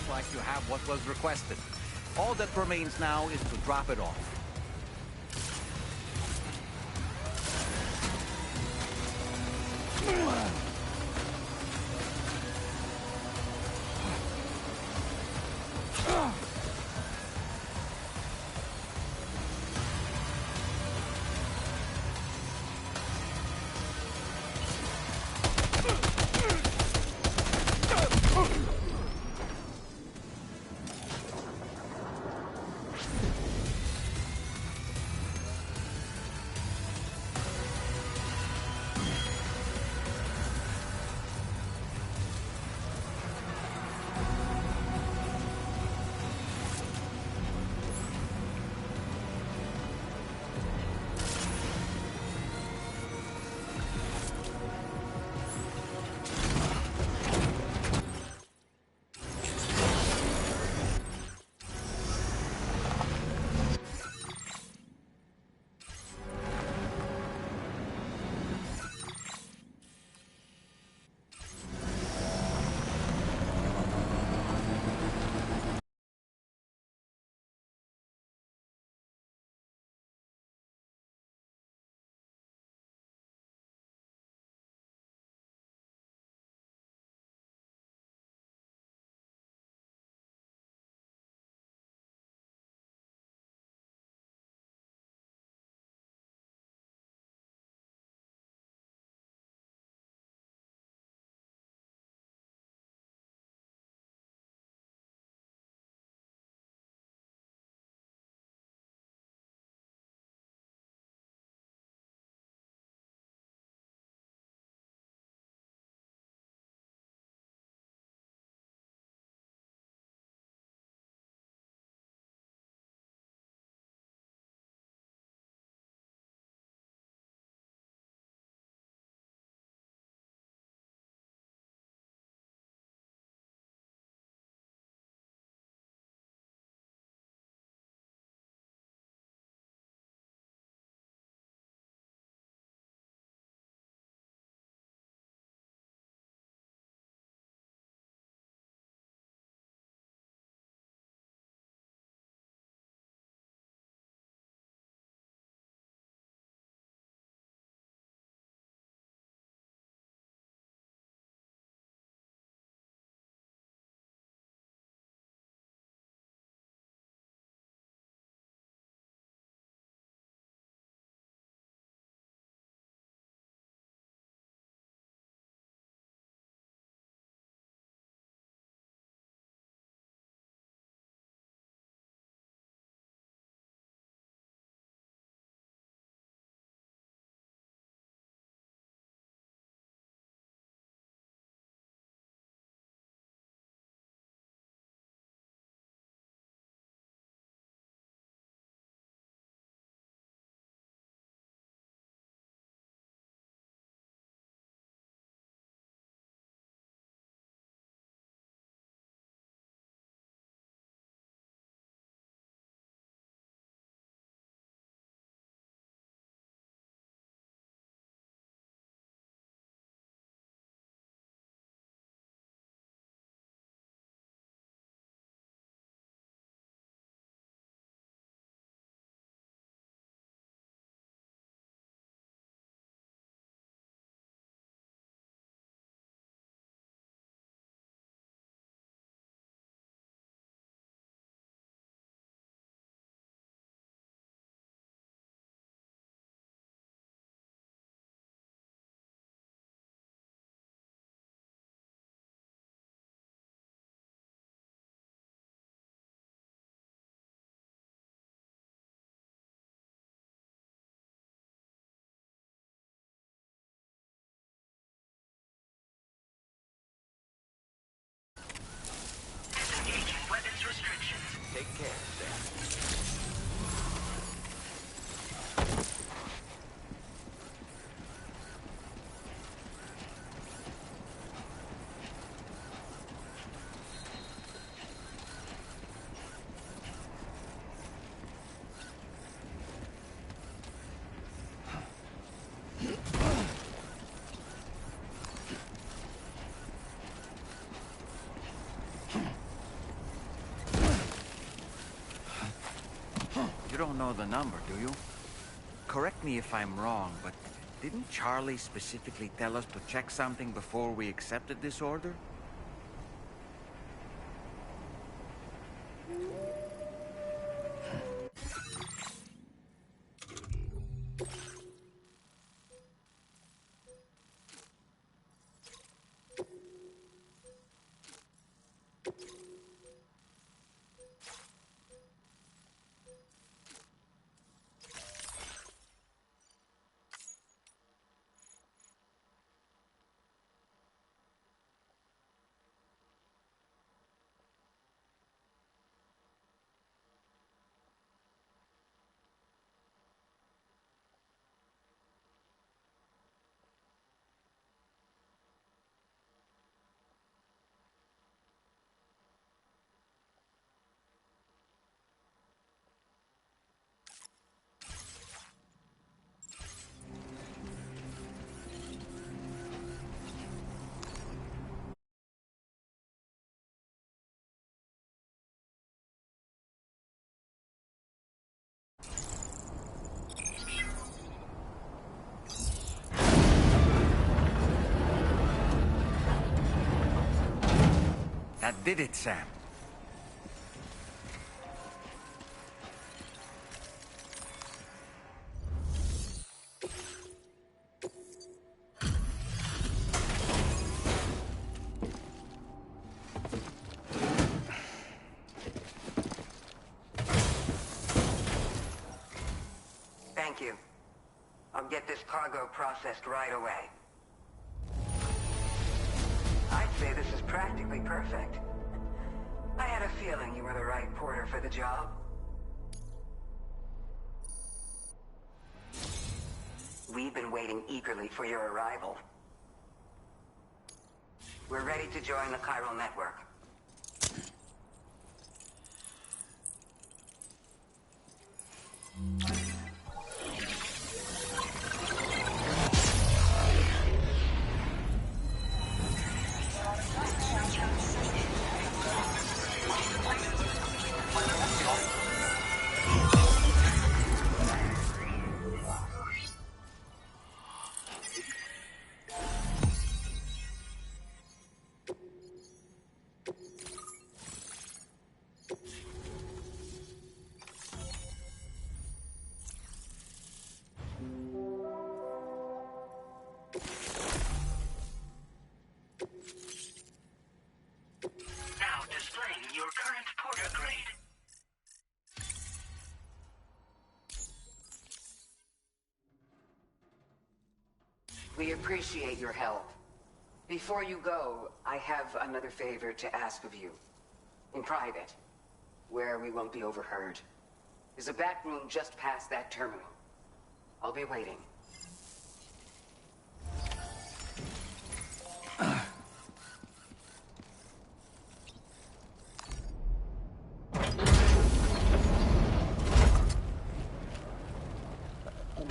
Speaker 1: Like you have what was requested. All that remains now is to drop it off. know the number, do you? Correct me if I'm wrong, but didn't Charlie specifically tell us to check something before we accepted this order? That did it, Sam.
Speaker 14: Thank you. I'll get this cargo processed right away. I'd say this is practically perfect. I had a feeling you were the right porter for the job. We've been waiting eagerly for your arrival. We're ready to join the chiral network. Now displaying your current porter grade. We appreciate your help. Before you go, I have another favor to ask of you. In private, where we won't be overheard. There's a back room just past that terminal. I'll be waiting.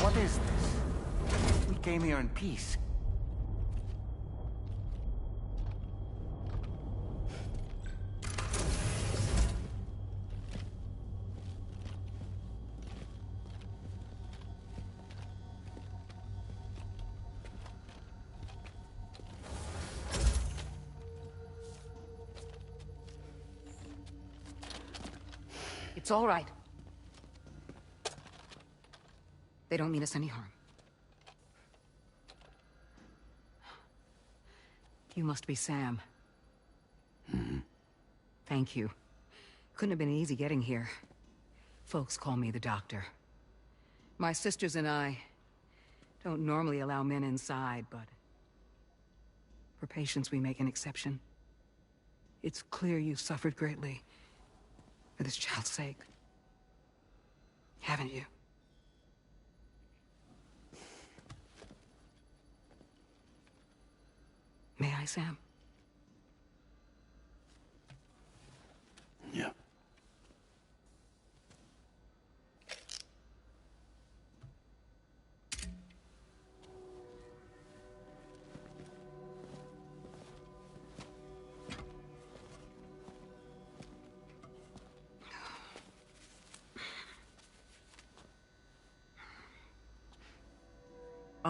Speaker 1: What is this? We came here in peace.
Speaker 21: It's all right. They don't mean us any harm. You must be Sam. Thank you. Couldn't have been easy getting here. Folks call me the doctor. My sisters and I don't normally allow men inside, but for patients we make an exception. It's clear you've suffered greatly for this child's sake. Haven't you? May I, Sam?
Speaker 12: Yeah.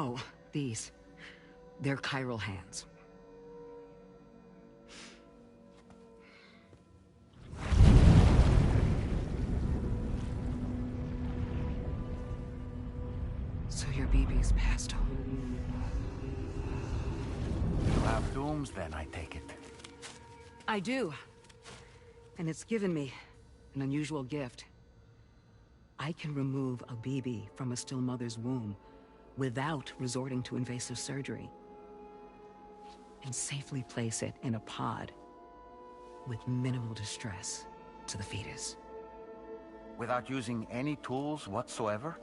Speaker 21: Oh, these. They're chiral hands. So your BB's passed on.
Speaker 1: You have dooms then, I take it.
Speaker 21: I do. And it's given me an unusual gift. I can remove a BB from a still mother's womb without resorting to invasive surgery. And safely place it in a pod with minimal distress to the fetus.
Speaker 1: Without using any tools whatsoever?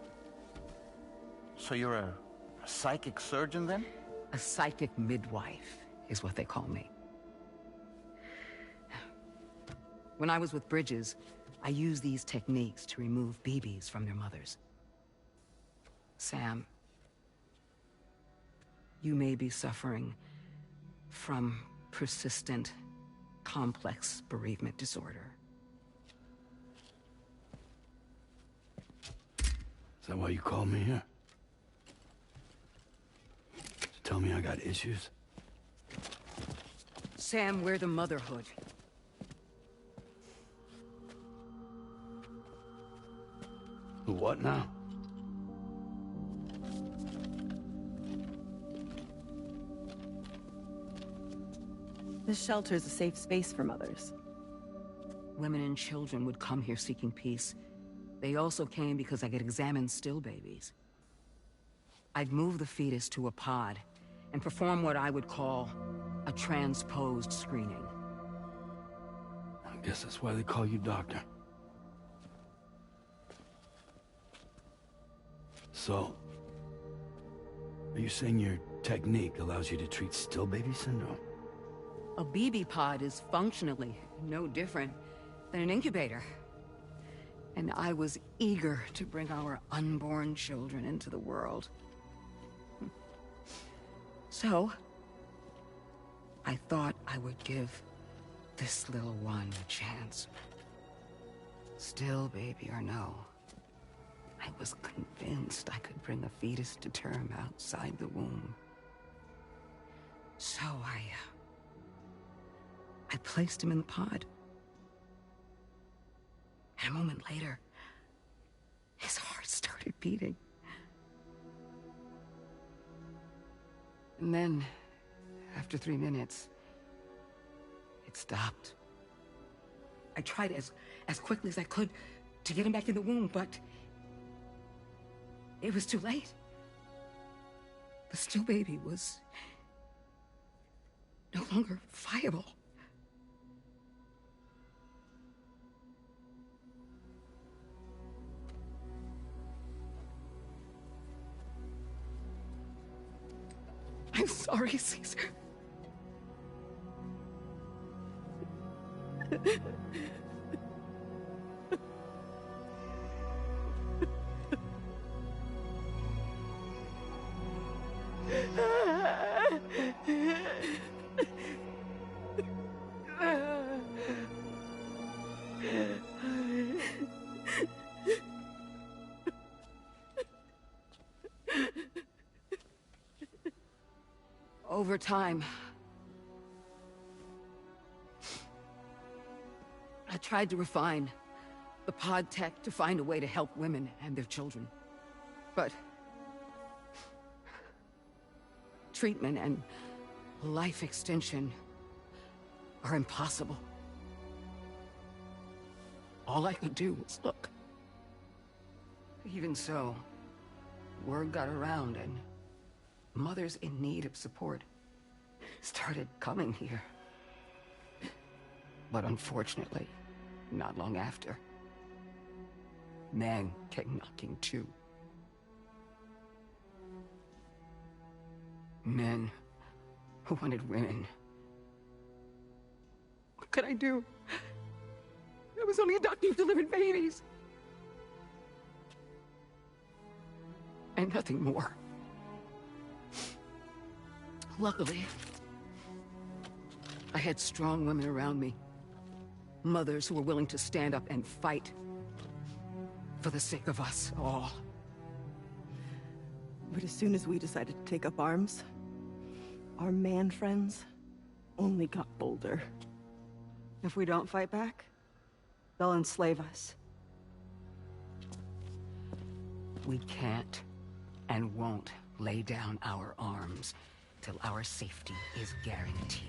Speaker 1: So you're a psychic surgeon then?
Speaker 21: A psychic midwife is what they call me. When I was with Bridges, I used these techniques to remove BBs from their mothers. Sam, you may be suffering from persistent, complex bereavement disorder.
Speaker 12: Is that why you called me here? To tell me I got issues?
Speaker 21: Sam, we're the motherhood.
Speaker 12: The what now?
Speaker 2: This shelter is a safe space for mothers.
Speaker 21: Women and children would come here seeking peace. They also came because I could examine still babies. I'd move the fetus to a pod and perform what I would call a transposed screening.
Speaker 12: I guess that's why they call you doctor. So, are you saying your technique allows you to treat still baby syndrome?
Speaker 21: A BB pod is functionally no different than an incubator. And I was eager to bring our unborn children into the world. So, I thought I would give this little one a chance. Still baby or no, I was convinced I could bring a fetus to term outside the womb. So I placed him in the pod. And a moment later, his heart started beating. And then, after 3 minutes, it stopped. I tried as quickly as I could to get him back in the womb, but it was too late. The still baby was no longer viable. I'm sorry, Caesar. Over time, I tried to refine the pod tech to find a way to help women and their children. But treatment and life extension are impossible. All I could do was look. Even so, word got around and mothers in need of support started coming here. But unfortunately, not long after, men came knocking too. Men who wanted women. What could I do? I was only a doctor who delivered babies. And nothing more. Luckily, I had strong women around me. Mothers who were willing to stand up and fight for the sake of us all.
Speaker 2: But as soon as we decided to take up arms, our man friends only got bolder.
Speaker 4: If we don't fight back, they'll enslave us.
Speaker 21: We can't and won't lay down our arms till our safety is guaranteed.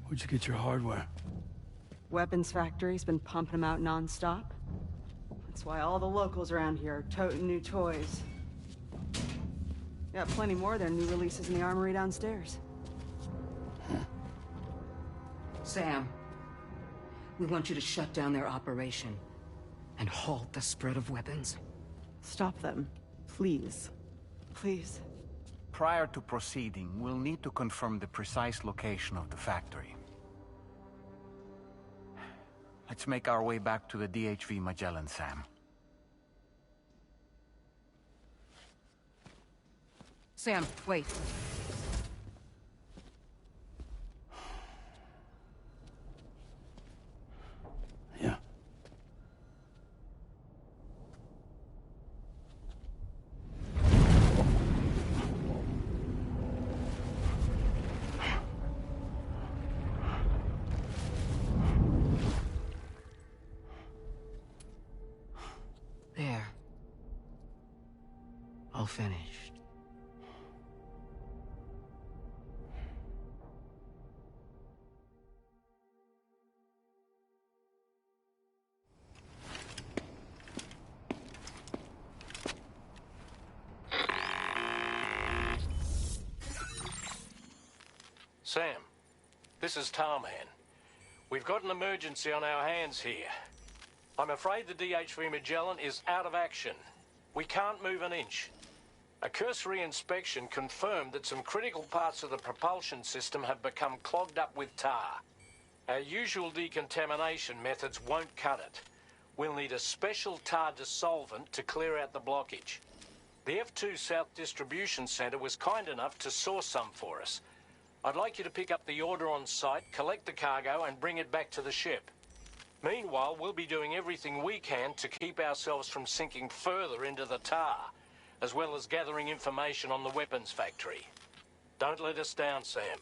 Speaker 12: Where'd you get your hardware?
Speaker 4: Weapons factory's been pumping them out non-stop. That's why all the locals around here are toting new toys. Got plenty more of their new releases in the armory downstairs.
Speaker 21: Sam, we want you to shut down their operation and halt the spread of weapons.
Speaker 2: Stop them, please. Please.
Speaker 1: Prior to proceeding, we'll need to confirm the precise location of the factory. Let's make our way back to the DHV Magellan, Sam.
Speaker 21: Sam, wait.
Speaker 12: Yeah.
Speaker 21: There. All finished.
Speaker 8: Sam, this is Tarman. We've got an emergency on our hands here. I'm afraid the DHV Magellan is out of action. We can't move an inch. A cursory inspection confirmed that some critical parts of the propulsion system have become clogged up with tar. Our usual decontamination methods won't cut it. We'll need a special tar dissolvent to clear out the blockage. The F2 South Distribution Centre was kind enough to source some for us. I'd like you to pick up the order on site, collect the cargo, and bring it back to the ship. Meanwhile, we'll be doing everything we can to keep ourselves from sinking further into the tar, as well as gathering information on the weapons factory. Don't let us down, Sam.